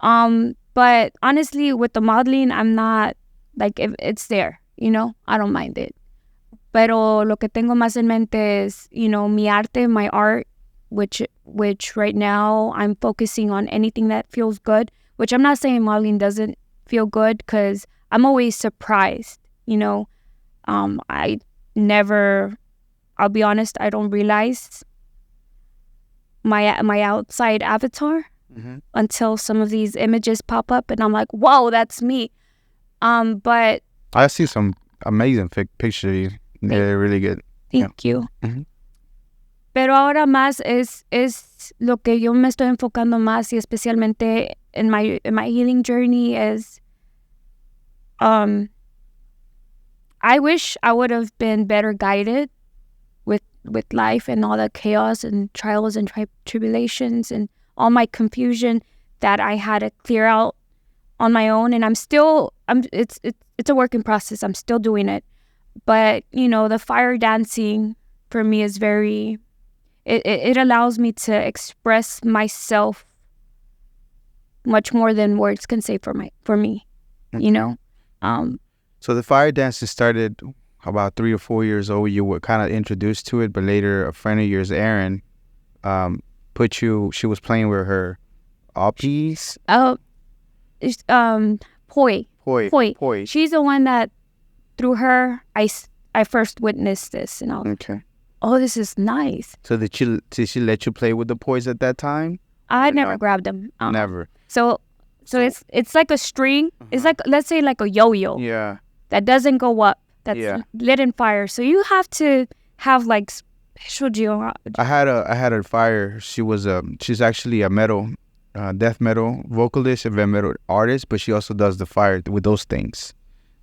But honestly, with the modeling, I'm not, like, if it's there, I don't mind it. Pero lo que tengo más en mente is, mi arte, my art, which right now I'm focusing on anything that feels good, which I'm not saying modeling doesn't feel good, because I'm always surprised, I'll be honest, I don't realize my outside avatar until some of these images pop up, and I'm like, whoa, that's me. But I see some amazing pictures. They're really good. Thank you. Mm-hmm. Pero ahora más es lo que yo me estoy enfocando más, y especialmente in my healing journey is, I wish I would have been better guided with life and all the chaos and trials and tribulations and all my confusion that I had to clear out on my own. And it's a work in process. I'm still doing it. But, the fire dancing for me is very, it allows me to express myself much more than words can say for me, So the fire dancing started about 3 or 4 years old. You were kind of introduced to it, but later a friend of yours, Erin, she was playing with her oppies. Poi. She's the one that, through her, I first witnessed this, and I was okay. Oh, this is nice. So did she let you play with the pois at that time? I never grabbed them. Never. So it's like a string. It's like, let's say, like a yo-yo. Yeah. That doesn't go up. That's lit in fire. So you have to have like special I had a fire. She's actually a metal, death metal vocalist, a metal artist, but she also does the fire with those things.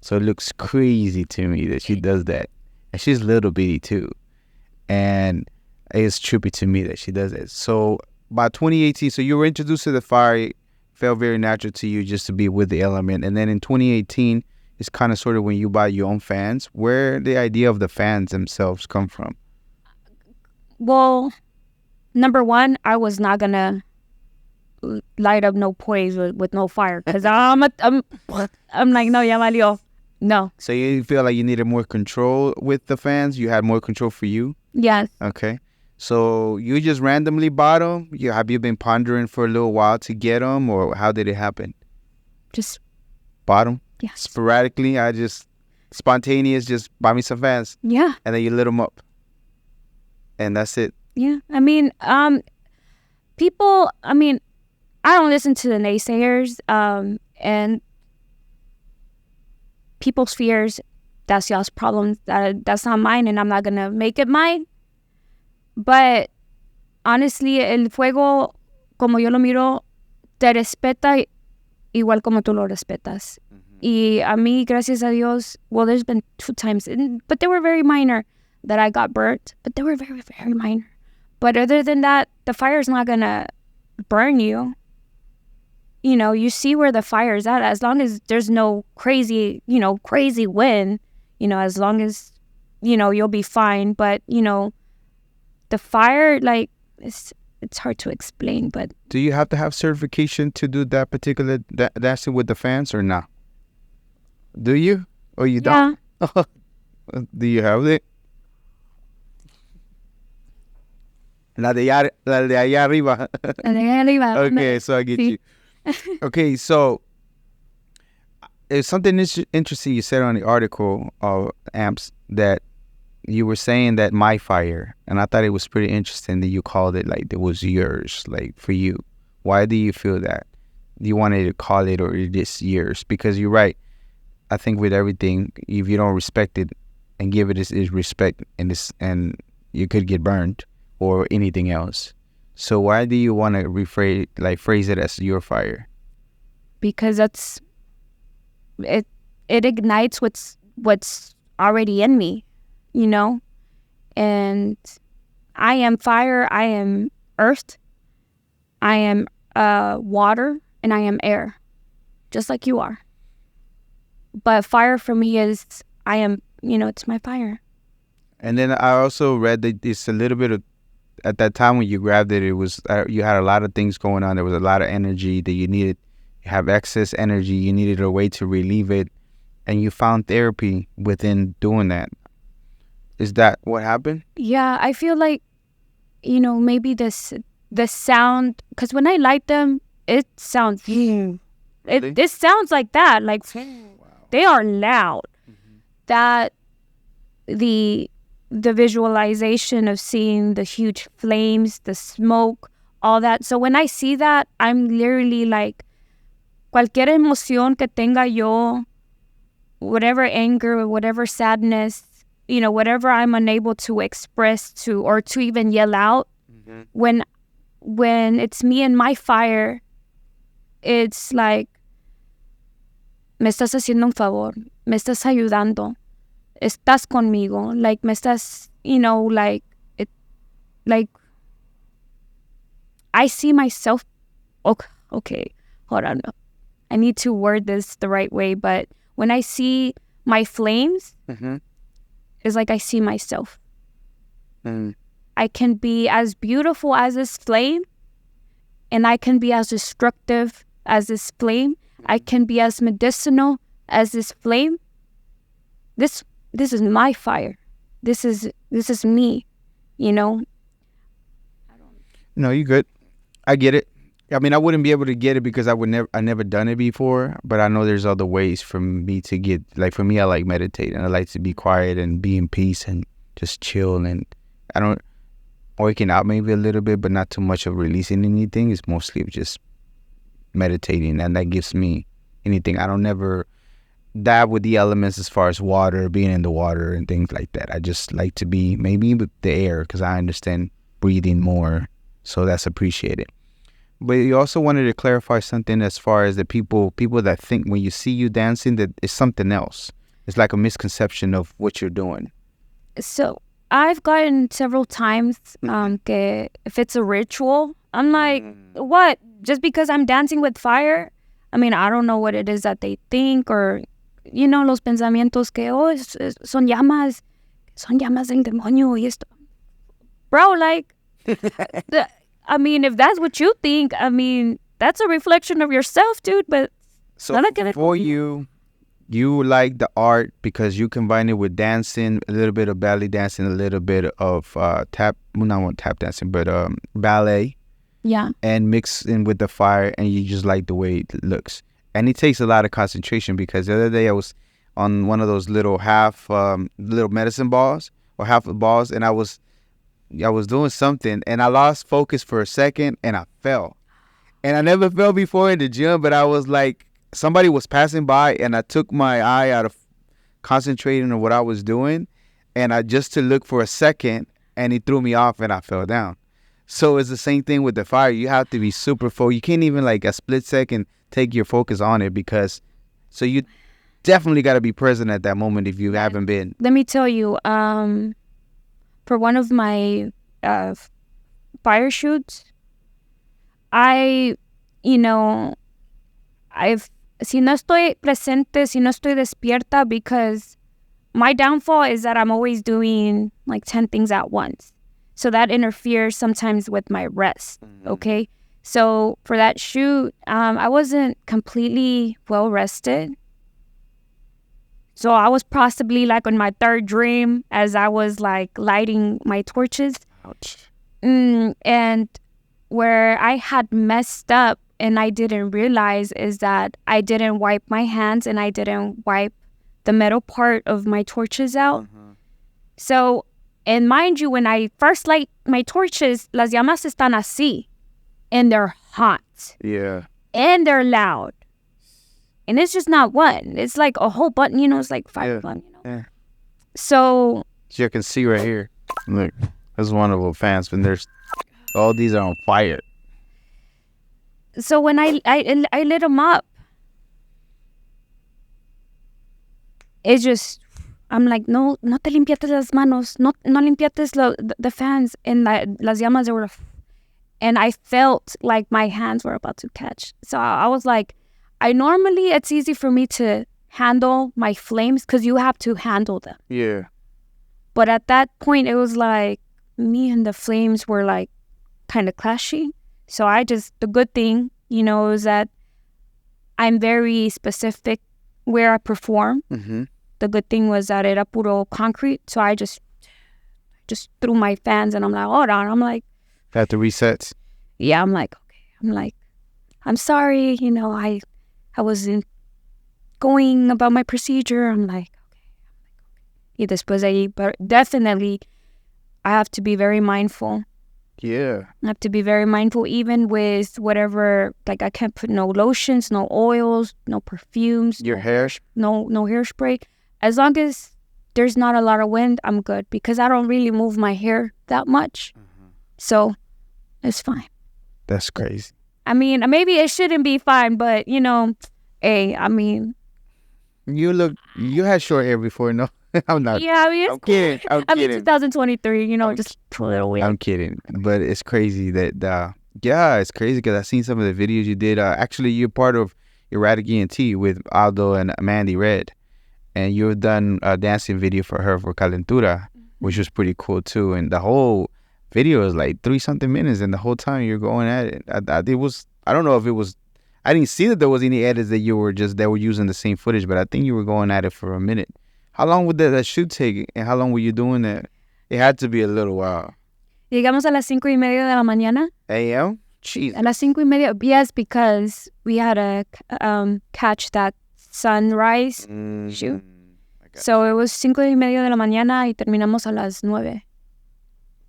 So it looks crazy to me that she does that, and she's little bitty too, and it's trippy to me that she does it. So by 2018, so you were introduced to the fire. It felt very natural to you just to be with the element, and then in 2018. It's kind of sort of when you buy your own fans. Where the idea of the fans themselves come from? Well, number one, I was not gonna light up no poise with no fire, because I'm like, no, ya valió. No. So you feel like you needed more control with the fans? You had more control for you? Yes. Okay. So you just randomly bought them? Have you been pondering for a little while to get them, or how did it happen? Just bought them? Yeah. Sporadically, I just spontaneous, just buy me some fans. Yeah. And then you lit them up. And that's it. Yeah. I mean, people, I mean, I don't listen to the naysayers, and people's fears, that's y'all's problem. That's not mine, and I'm not going to make it mine. But honestly, el fuego, como yo lo miro, te respeta igual como tú lo respetas. Y a mí, gracias a Dios, well, there's been 2 times, but they were very minor, that I got burnt, but they were very, very minor. But other than that, the fire's not going to burn you. You know, you see where the fire's at. As long as there's no crazy wind, as long as, you'll be fine. But, the fire, like, it's hard to explain, but... Do you have to have certification to do that particular dancing with the fans or not? Do you? Or you don't? Yeah. Do you have it? La de allá arriba. La de allá arriba. Okay, so I get you. Okay, so it's something interesting you said on the article of Amps, that you were saying that my fire, and I thought it was pretty interesting that you called it like it was yours, like for you. Why do you feel that? You wanted to call it or it is yours? Because you're right. I think with everything, if you don't respect it and give it its respect, and you could get burned or anything else. So why do you want to phrase it as your fire? Because it ignites what's already in me, and I am fire, I am earth, I am water, and I am air, just like you are. But fire for me is, I am, it's my fire. And then I also read that it's a little bit of, at that time when you grabbed it, it was you had a lot of things going on. There was a lot of energy that you needed. You have excess energy. You needed a way to relieve it, and you found therapy within doing that. Is that what happened? Yeah, I feel like, maybe the sound, because when I light them, it sounds, it sounds like that. Like, they are loud. Mm-hmm. That the visualization of seeing the huge flames, the smoke, all that. So when I see that, I'm literally like, cualquier emoción que tenga yo, whatever anger, whatever sadness, whatever I'm unable to express or to even yell out, mm-hmm. when it's me and my fire, it's like, me estás haciendo un favor, me estás ayudando. Estás conmigo, like, me estás, like, I see myself, okay, hold on, I need to word this the right way, but when I see my flames, mm-hmm. it's like I see myself. Mm. I can be as beautiful as this flame, and I can be as destructive as this flame. I can be as medicinal as this flame. This is my fire. This is me, No, you good. I get it. I mean, I wouldn't be able to get it because I never done it before, but I know there's other ways for me to get, like, for me, I like meditate, and I like to be quiet and be in peace and just chill, and I don't, working out maybe a little bit, but not too much of releasing anything. It's mostly of just meditating, and that gives me anything. I don't never dab with the elements as far as water, being in the water and things like that. I just like to be maybe with the air because I understand breathing more, so that's appreciated. But you also wanted to clarify something as far as the people that think when you see you dancing that it's something else. It's like a misconception of what you're doing. So I've gotten several times que if it's a ritual, I'm like, what? Just because I'm dancing with fire? I mean, I don't know what it is that they think, or, los pensamientos que, son llamas del demonio y esto. Bro, like, I mean, if that's what you think, I mean, that's a reflection of yourself, dude, but... So for you like the art because you combine it with dancing, a little bit of ballet dancing, a little bit of not tap dancing, but ballet. Yeah. And mix in with the fire, and you just like the way it looks. And it takes a lot of concentration, because the other day I was on one of those little little medicine balls or half balls, and I was doing something, and I lost focus for a second, and I fell. And I never fell before in the gym, but I was like, somebody was passing by, and I took my eye out of concentrating on what I was doing, and I just to look for a second, and he threw me off, and I fell down. So it's the same thing with the fire. You have to be super focused. You can't even like a split second take your focus on it, because so you definitely got to be present at that moment if you haven't been. Let me tell you, for one of my fire shoots, si no estoy presente, si no estoy despierta, because my downfall is that I'm always doing like 10 things at once. So that interferes sometimes with my rest, okay? So for that shoot, I wasn't completely well rested. So I was possibly like on my third dream as I was like lighting my torches. Ouch. And where I had messed up and I didn't realize is that I didn't wipe my hands and I didn't wipe the metal part of my torches out. So, and mind you, when I first light my torches, las llamas están así, and they're hot. Yeah. And they're loud. And it's just not one. It's like a whole button, it's like 5 of them, Yeah. So You can see right here. Look, there's one of the fans, and all these are on fire. So when I lit them up, it's just, I'm like, no te limpiates las manos, no limpiates the fans, and las llamas were, and I felt like my hands were about to catch. So I was like, normally it's easy for me to handle my flames because you have to handle them. Yeah. But at that point, it was like me and the flames were like kind of clashing. So the good thing, is that I'm very specific where I perform. The good thing was that era puro concrete. So I just threw my fans, and I'm like, hold on. I'm like, Had to reset. Yeah, I'm like, okay. I'm like, I'm sorry, I wasn't going about my procedure. I'm like, okay. Y después de ahí, but definitely, I have to be very mindful. Yeah. I have to be very mindful, even with whatever, like I can't put no lotions, no oils, no perfumes. Your hair? No hairspray. As long as there's not a lot of wind, I'm good, because I don't really move my hair that much. So it's fine. That's crazy. I mean, maybe it shouldn't be fine, but, hey, I mean. You had short hair before, no? I'm not. Yeah, I mean, I'm kidding. I mean, 2023, just a little weird. I'm kidding. But it's crazy that, it's crazy because I've seen some of the videos you did. Actually, you're part of Erratic ENT with Aldo and Mandy Red. And you've done a dancing video for her for Calentura, which was pretty cool too. And the whole video is like 3-something minutes, and the whole time you're going at it. I don't know if it was, I didn't see that there was any edits that they were using the same footage, but I think you were going at it for a minute. How long would that shoot take, and how long were you doing that? It had to be a little while. Llegamos a las 5:30 de la mañana. A.M.? Jeez. A las 5:30, yes, because we had to catch that sunrise shoot. So it was 5:30 de la mañana y terminamos a las 9.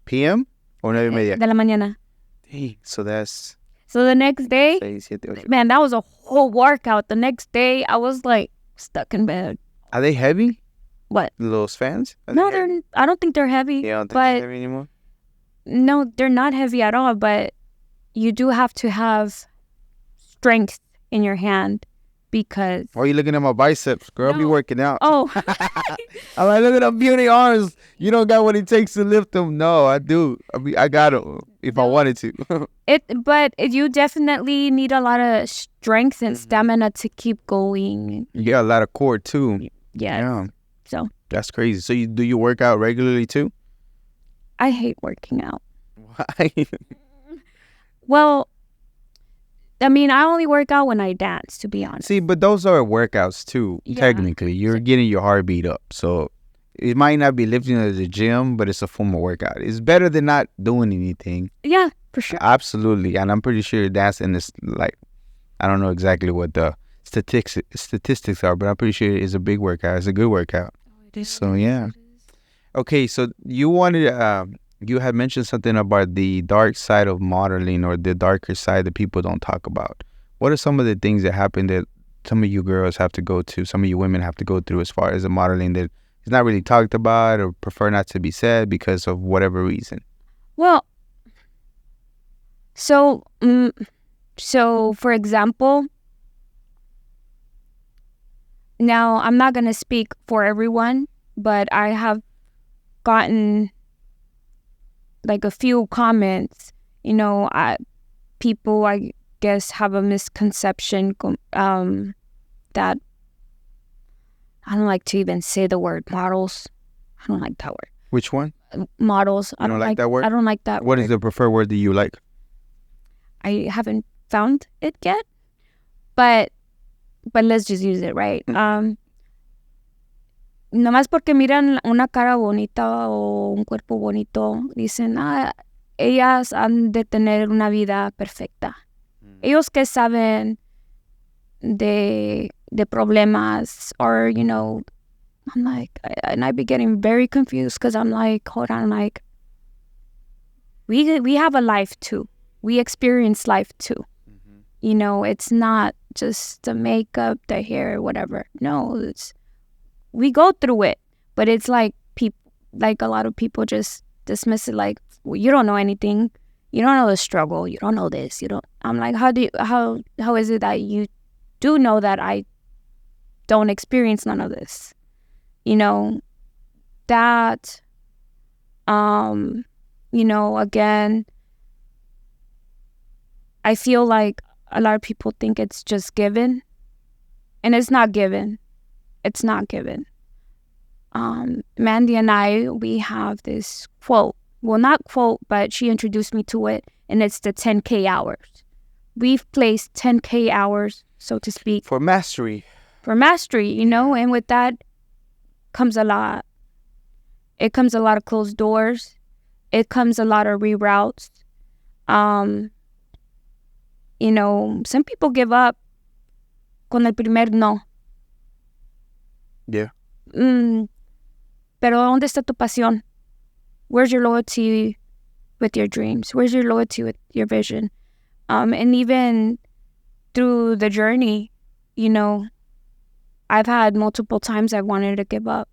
P.M. or 9:30? De la mañana. Hey, so that's... So the next day, 6, 7, 8. Man, that was a whole workout. The next day, I was like stuck in bed. Are they heavy? What? Those fans? No, I don't think they're heavy. You don't think they're heavy anymore? No, they're not heavy at all, but you do have to have strength in your hand because... Why are you looking at my biceps? Girl, I'll be working out. Oh. I'm like, look at them beauty arms. You don't got what it takes to lift them. No, I do. I got them if I wanted to. But you definitely need a lot of strength and stamina to keep going. You got a lot of core too. Yeah. So that's crazy. So do you work out regularly too? I hate working out. Why? Well, I mean, I only work out when I dance, to be honest. See, but those are workouts too. Yeah. Technically, you're getting your heartbeat up. So it might not be lifting at the gym, but it's a form of workout. It's better than not doing anything. Yeah, for sure. Absolutely. And I'm pretty sure dancing is like, I don't know exactly what the statistics are, but I'm pretty sure it's a big workout. It's a good workout. So yeah. Okay, so you wanted you had mentioned something about the dark side of modeling, or the darker side that people don't talk about. What are some of the things that happen that some of you girls have to go to, some of you women have to go through as far as the modeling that is not really talked about or prefer not to be said because of whatever reason? Well, so for example, now I'm not gonna speak for everyone, but I have gotten like a few comments. People, I guess, have a misconception that I don't like to even say the word models. I don't like that word. Which one? Models. You don't like that word? I don't like that word. What is the preferred word that you like? I haven't found it yet, but let's just use it, right? Nomás porque miran una cara bonita o un cuerpo bonito, dicen, ellas han de tener una vida perfecta. Ellos que saben de problemas, or, I'm like, and I be getting very confused because I'm like, hold on, like, we have a life too. We experience life too. It's not just the makeup, the hair, whatever. No, we go through it, but it's like a lot of people just dismiss it, like, well, you don't know anything, you don't know the struggle, you don't know this, you don't. I'm like, how is it that you do know that I don't experience none of this? That again, I feel like a lot of people think it's just given, and it's not given. It's not given. Mandy and I, we have this quote. Well, not quote, but she introduced me to it, and it's the 10K hours. We've placed 10K hours, so to speak. For mastery. And with that comes a lot. It comes a lot of closed doors. It comes a lot of reroutes. Some people give up con el primer no. Yeah. Pero ¿dónde está tu pasión? Where's your loyalty with your dreams? Where's your loyalty with your vision? And even through the journey, I've had multiple times I wanted to give up.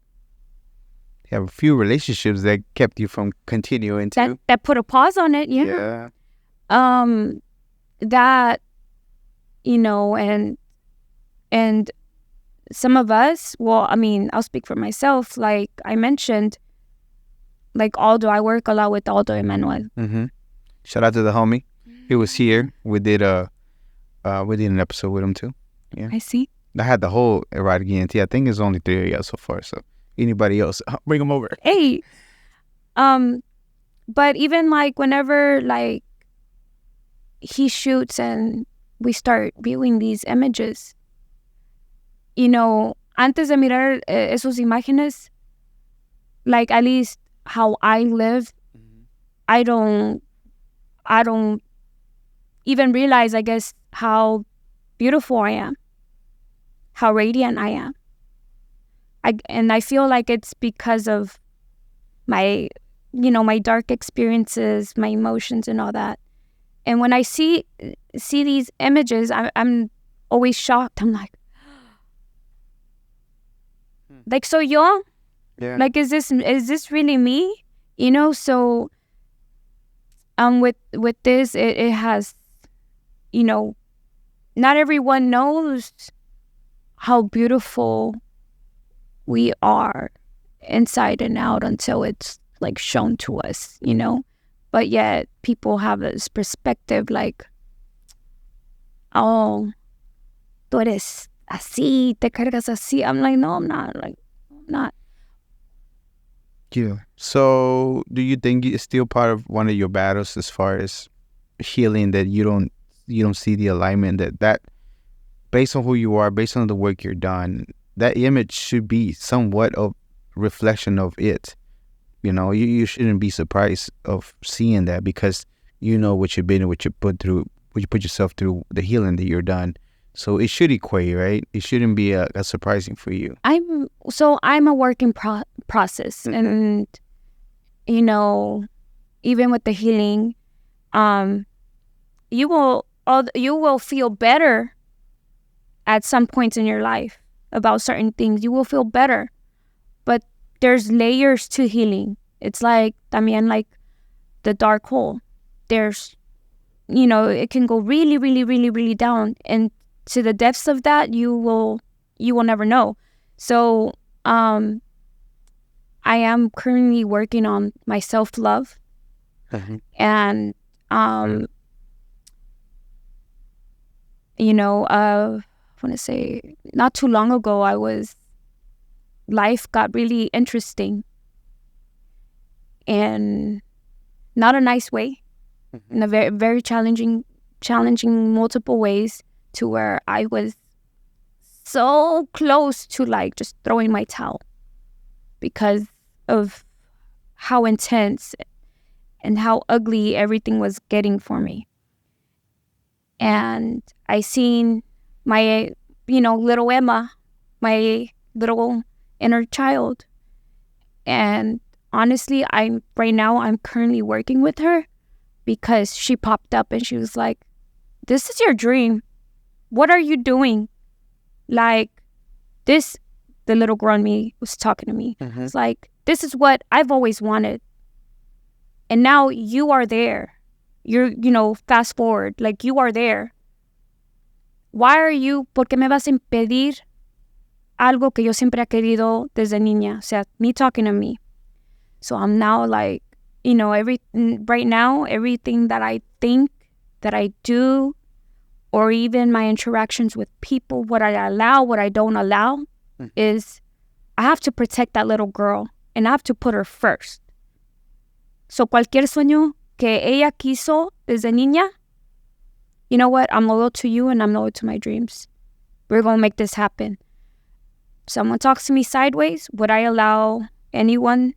You have a few relationships that kept you from continuing to. That put a pause on it, yeah. That, and some of us, well, I mean, I'll speak for myself. Like I mentioned, like Aldo, I work a lot with Aldo Emmanuel. Shout out to the homie. He was here. We did an episode with him too. Yeah. I see. I had the whole erotic ENT. I think it's only 3 of y'all so far. So anybody else, bring them over. Hey. But even like whenever like he shoots and we start viewing these images, antes de mirar esos imágenes, like at least how I live, I don't even realize, I guess, how beautiful I am, how radiant I am. And I feel like it's because of my, my dark experiences, my emotions and all that. And when I see these images, I'm always shocked. I'm like, so yo? Yeah. Like, is this really me? So with this, it has, not everyone knows how beautiful we are inside and out until it's like shown to us, But yet people have this perspective like, oh, tú eres así, te cargas así. I'm like, no, I'm not. Like, I'm not. Yeah. So do you think it's still part of one of your battles as far as healing, that you don't see the alignment, that based on who you are, based on the work you're done, that image should be somewhat of reflection of it? You shouldn't be surprised of seeing that, because what you've been and what you put yourself through, the healing that you're done. So it should equate, right? It shouldn't be a surprising for you. I'm a work in process, and even with the healing, you will feel better at some points in your life about certain things. You will feel better, but there's layers to healing. It's like también like the dark hole. There's it can go really, really, really, really down, and to the depths of that, you will never know. So, I am currently working on my self-love, and I want to say not too long ago, life got really interesting, and not a nice way. In a very, very challenging multiple ways, to where I was so close to like just throwing my towel because of how intense and how ugly everything was getting for me. And I seen my, little Emma, my little inner child. And honestly, I'm currently working with her, because she popped up and she was like, "This is your dream. What are you doing?" Like, this, the little girl in me was talking to me. It's like, this is what I've always wanted. And now you are there. You're, fast forward, like you are there. Why are you, por qué me vas a impedir algo que yo siempre he querido desde niña? O sea, me talking to me. So I'm now like, right now, everything that I think, that I do, or even my interactions with people, what I allow, what I don't allow, is I have to protect that little girl, and I have to put her first. So cualquier sueño que ella quiso desde niña, you know what? I'm loyal to you, and I'm loyal to my dreams. We're going to make this happen. Someone talks to me sideways, would I allow anyone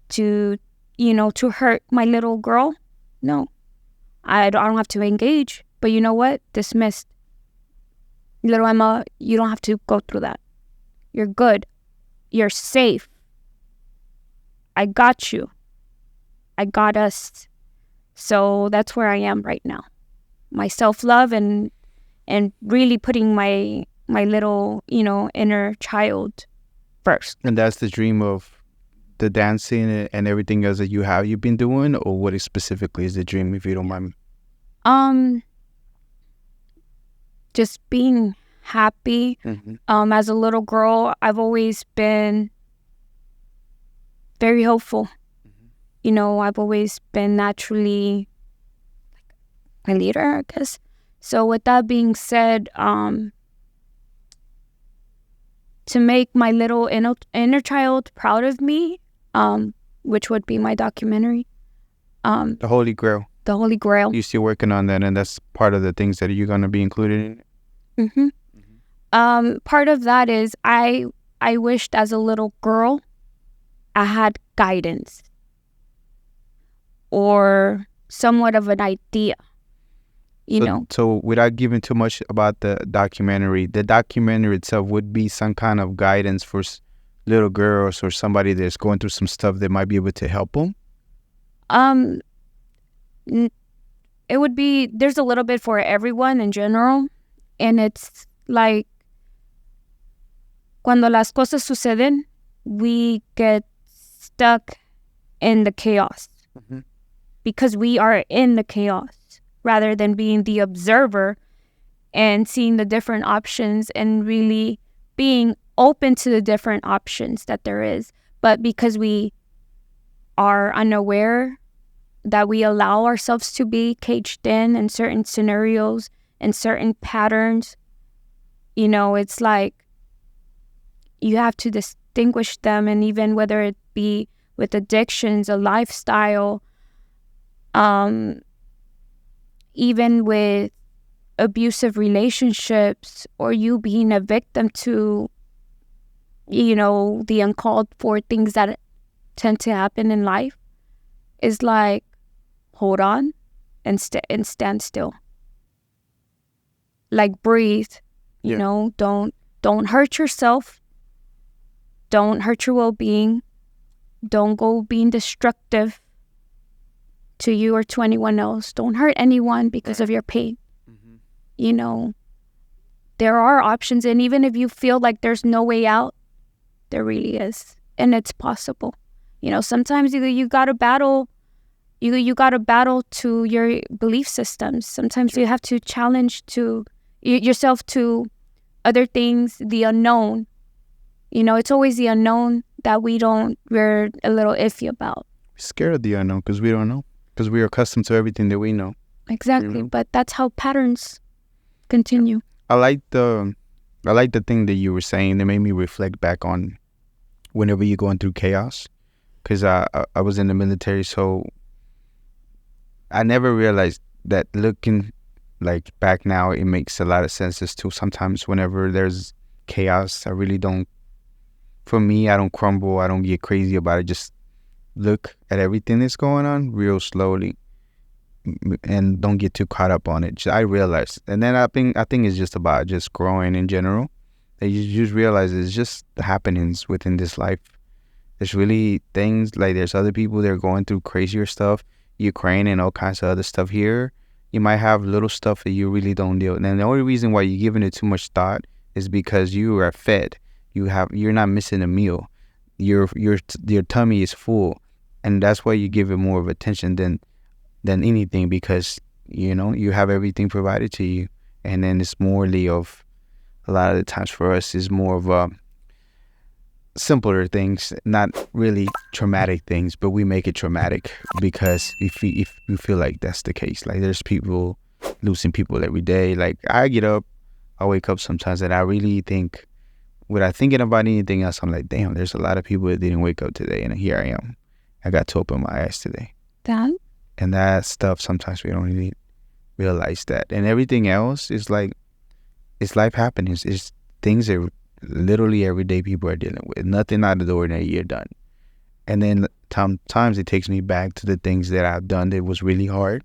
to hurt my little girl? No. I don't have to engage. But you know what? Dismissed. Little Emma, you don't have to go through that. You're good. You're safe. I got you. I got us. So that's where I am right now. My self-love and really putting my little, inner child first. And that's the dream of the dancing and everything else that you've been doing, or what specifically is the dream, if you don't mind? Just being happy. As a little girl, I've always been very hopeful. I've always been naturally a leader, I guess. So with that being said, to make my little inner child proud of me, which would be my documentary. The Holy Grail. The Holy Grail. You're still working on that, and that's part of the things that you're going to be included in? Part of that is I wished as a little girl I had guidance or somewhat of an idea, So without giving too much about the documentary itself would be some kind of guidance for little girls or somebody that's going through some stuff that might be able to help them? It would be, there's a little bit for everyone in general, and it's like, cuando las cosas suceden, we get stuck in the chaos because we are in the chaos rather than being the observer and seeing the different options and really being open to the different options that there is. But because we are unaware, that we allow ourselves to be caged in certain scenarios and certain patterns, it's like you have to distinguish them. And even whether it be with addictions, a lifestyle, even with abusive relationships, or you being a victim to, the uncalled for things that tend to happen in life, is like, hold on and stand still. like breathe. You Yeah. know, don't hurt yourself. Don't hurt your well-being. Don't go being destructive to you or to anyone else. Don't hurt anyone because of your pain. You know, there are options, and even if you feel like there's no way out, there really is, and it's possible. You know, sometimes you gotta battle. You gotta battle to your belief systems. Sometimes you have to challenge to yourself to other things, the unknown. You know, it's always the unknown that we're a little iffy about. Scared of the unknown because we don't know. Because we're accustomed to everything that we know. Exactly, but that's how patterns continue. I like the thing that you were saying that made me reflect back on whenever you're going through chaos. Because I was in the military, so I never realized that looking like back now, it makes a lot of sense as to sometimes whenever there's chaos, I really don't, for me, I don't crumble. I don't get crazy about it. Just look at everything that's going on real slowly and don't get too caught up on it. I realized, and then I think it's just about just growing in general. That you just realize it's just the happenings within this life. There's really things like there's other people that are going through crazier stuff, Ukraine and all kinds of other stuff here. You might have little stuff that you really don't deal with. And the only reason why you're giving it too much thought is because you are fed. You're not missing a meal. Your tummy is full, and that's why you give it more of attention than anything, because you have everything provided to you. And then it's morely of a lot of the times for us is more of simpler things, not really traumatic things, but we make it traumatic because if we feel like that's the case. Like there's people losing people every day. Like I wake up sometimes and I really think, without thinking about anything else, I'm like, damn, there's a lot of people that didn't wake up today, and here I am. I got to open my eyes today. And that stuff, sometimes we don't really realize that. And everything else is like, it's life happenings. It's things that literally everyday people are dealing with. Nothing out of the ordinary, you're done. And then sometimes it takes me back to the things that I've done that was really hard.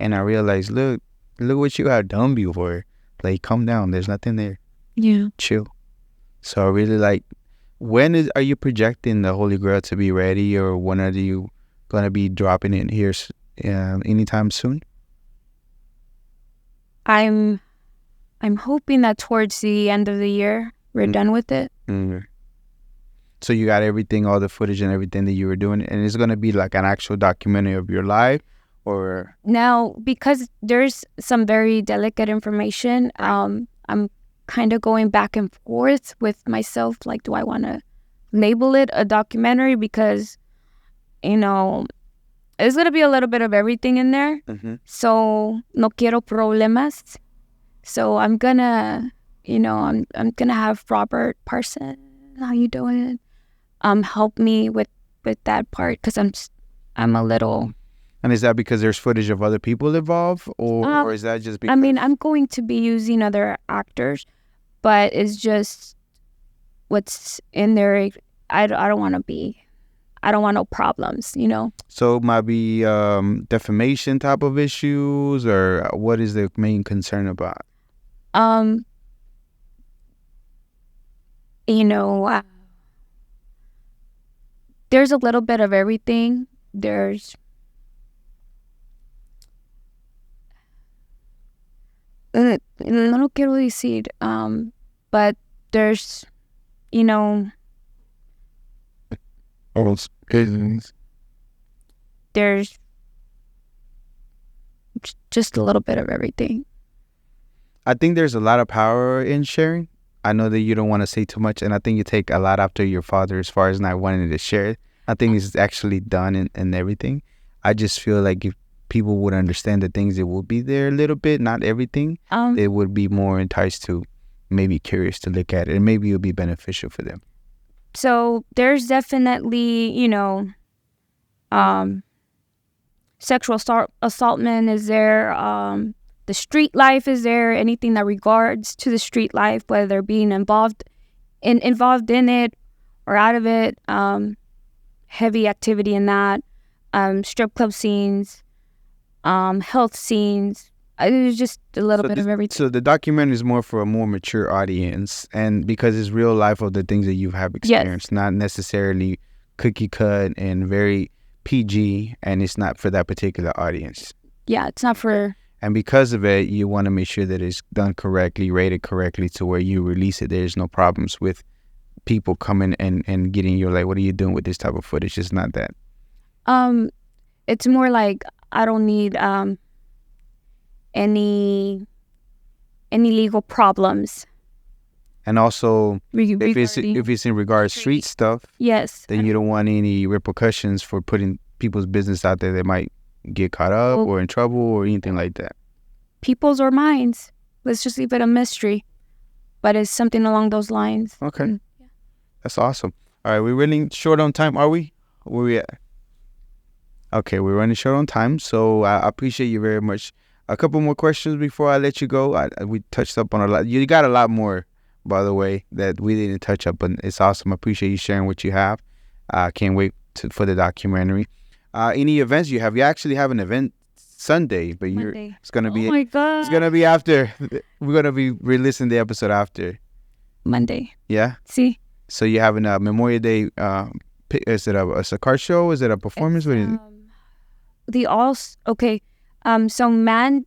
And I realize, look what you have done before. Like, calm down. There's nothing there. Yeah. Chill. So I really like, are you projecting the Holy Grail to be ready, or when are you going to be dropping it here anytime soon? I'm hoping that towards the end of the year we're done with it. Mm-hmm. So you got everything, all the footage and everything that you were doing, and it's gonna be like an actual documentary of your life, or now because there's some very delicate information. I'm kind of going back and forth with myself. Like, do I want to label it a documentary? Because it's gonna be a little bit of everything in there. Mm-hmm. So no quiero problemas. So I'm gonna, I'm gonna have Robert Parson. How you doing? Help me with that part, because I'm a little. And is that because there's footage of other people involved, or is that just because? I mean, I'm going to be using other actors, but it's just what's in there. I don't want no problems, So it might be defamation type of issues, or what is the main concern about? There's a little bit of everything. There's no lo quiero decir, but there's there's just a little bit of everything. I think there's a lot of power in sharing. I know that you don't want to say too much, and I think you take a lot after your father as far as not wanting to share it. I think it's actually done and everything. I just feel like if people would understand the things that will be there a little bit, not everything, they would be more enticed to, maybe curious to look at it, and maybe it'll be beneficial for them. So there's definitely, sexual assaultment is there. The street life is there. Anything that regards to the street life, whether they're being involved in it or out of it. Heavy activity in that. Strip club scenes, health scenes, It was just a little bit of everything. So the documentary is more for a more mature audience, and because it's real life of the things that you have experienced, not necessarily cookie cut and very PG, and it's not for that particular audience. Yeah, it's not for... And because of it, you want to make sure that it's done correctly, rated correctly, to where you release it. There's no problems with people coming and getting you like, what are you doing with this type of footage? It's not that. It's more like I don't need any legal problems. And also, if it's in regards to street stuff, yes, then you don't want any repercussions for putting people's business out there that might get caught up or in trouble or anything like that. People's or mine's. Let's just leave it a mystery. But it's something along those lines. Okay. Yeah. That's awesome. All right, we're running short on time, are we? Where we at? Okay, we're running short on time, so I appreciate you very much. A couple more questions before I let you go. We touched up on a lot. You got a lot more, by the way, that we didn't touch up, but it's awesome. I appreciate you sharing what you have. I can't wait for the documentary. Any events you have? You actually have an event Sunday, but it's gonna be. Oh my God! It's gonna be after. We're gonna be releasing the episode after Monday. Yeah. See. So you're having a Memorial Day. Is it a car show? Is it a performance? What is it? Okay. So Mandy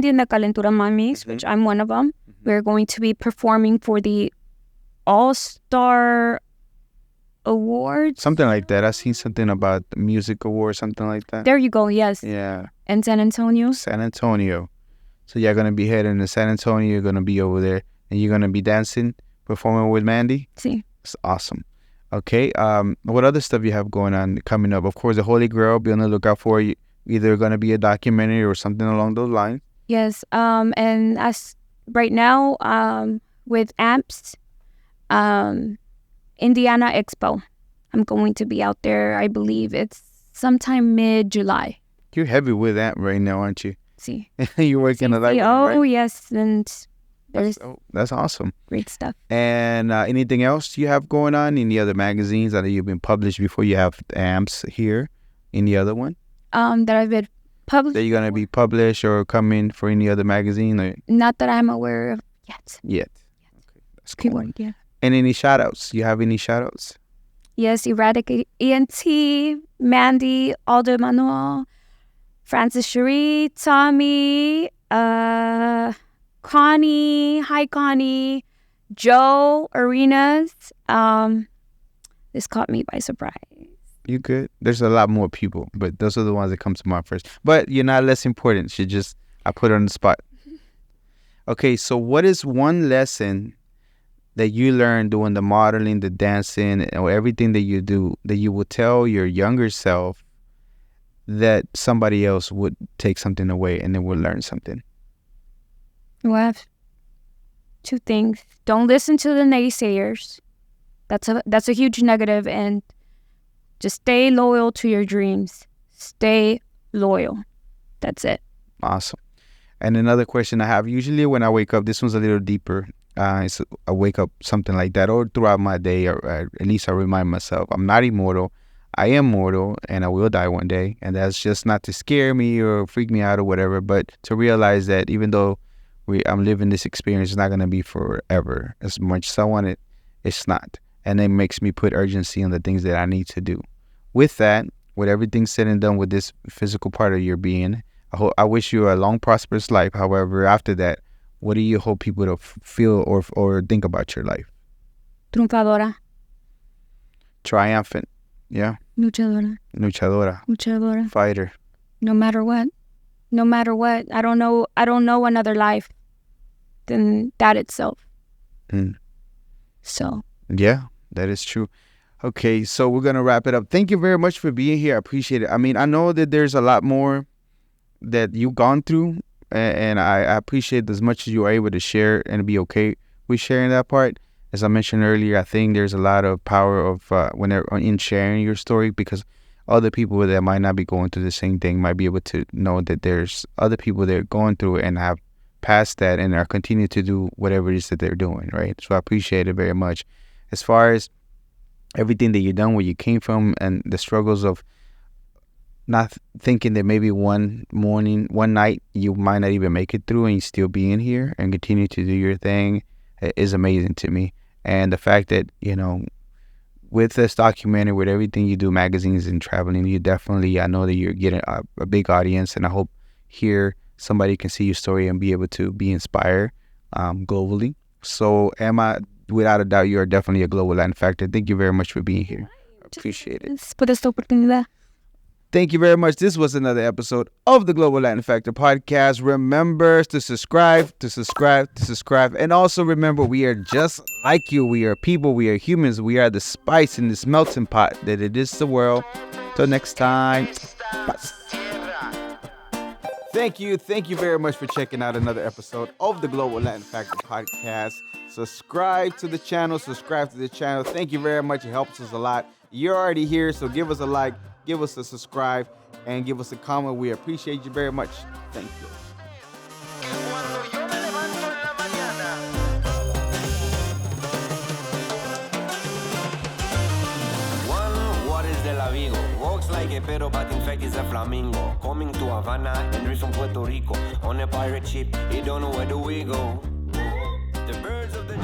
and the Calentura Mamis, which I'm one of them, we're going to be performing for the All-Star Awards. Something like that. I seen something about the music award, something like that. There you go. Yes. Yeah. In San Antonio. San Antonio. So you're gonna be heading to San Antonio. You're gonna be over there, and you're gonna be dancing, performing with Mandy. See. It's awesome. Okay. What other stuff you have going on coming up? Of course, the Holy Grail. Be on the lookout for you. Either gonna be a documentary or something along those lines. Yes. And as right now, with AMPS, Indiana Expo, I'm going to be out there. I believe it's sometime mid-July. You're heavy with that right now, aren't you? See. You're working a lot. Oh, right? Yes. And that's awesome. Great stuff. And anything else you have going on? Any other magazines that you've been published before? You have AMPS here. Any other one? That I've been published. That you're going to be published or coming for any other magazine? Or? Not that I'm aware of yet. Okay, that's cool. Keyword, yeah. And any shout-outs? You have any shout-outs? Yes, Erratic ENT, Mandy, Aldo Manuel, Francis Cherie, Tommy, Connie, hi Connie, Joe Arenas. This caught me by surprise. You good? There's a lot more people, but those are the ones that come to mind first. But you're not less important. I put her on the spot. Okay, so what is one lesson that you learned doing the modeling, the dancing, or everything that you do that you would tell your younger self that somebody else would take something away and then would learn something? Well, I have two things. Don't listen to the naysayers. That's a huge negative, and just stay loyal to your dreams. Stay loyal. That's it. Awesome. And another question I have, usually when I wake up, this one's a little deeper. I wake up something like that, or throughout my day, or at least I remind myself, I'm not immortal. I am mortal, and I will die one day. And that's just not to scare me or freak me out or whatever, but to realize that even though I'm living this experience, it's not going to be forever. As much as I want it, it's not. And it makes me put urgency on the things that I need to do. With that, with everything said and done with this physical part of your being, I wish you a long, prosperous life. However, after that, what do you hope people to feel or think about your life? Triunfadora. Triumphant. Yeah. Luchadora. Luchadora. Fighter. No matter what. I don't know another life than that itself. So. Yeah, that is true. Okay, so we're going to wrap it up. Thank you very much for being here. I appreciate it. I mean, I know that there's a lot more that you've gone through, and I appreciate as much as you are able to share and be okay with sharing that part. As I mentioned earlier, I think there's a lot of power of in sharing your story, because other people that might not be going through the same thing might be able to know that there's other people that are going through it and have passed that and are continuing to do whatever it is that they're doing, right? So I appreciate it very much. As far as everything that you've done, where you came from, and the struggles of not thinking that maybe one morning, one night, you might not even make it through and you still be in here and continue to do your thing is amazing to me. And the fact that, with this documentary, with everything you do, magazines and traveling, you definitely, I know that you're getting a big audience, and I hope here somebody can see your story and be able to be inspired globally. So, Emma, without a doubt, you are definitely a global Latin factor. Thank you very much for being here. Appreciate it. Por esta oportunidad. Thank you very much. This was another episode of the Global Latin Factor podcast. Remember to subscribe. And also remember, we are just like you. We are people. We are humans. We are the spice in this melting pot that it is the world. Till next time. Bye. Thank you very much for checking out another episode of the Global Latin Factor podcast. Subscribe to the channel. Thank you very much. It helps us a lot. You're already here, so give us a like, give us a subscribe, and give us a comment. We appreciate you very much. Thank you. Walks like a pedo, but in fact is a flamingo. Coming to Havana and reach from Puerto Rico. On a pirate ship, you don't know where do we go. The birds of the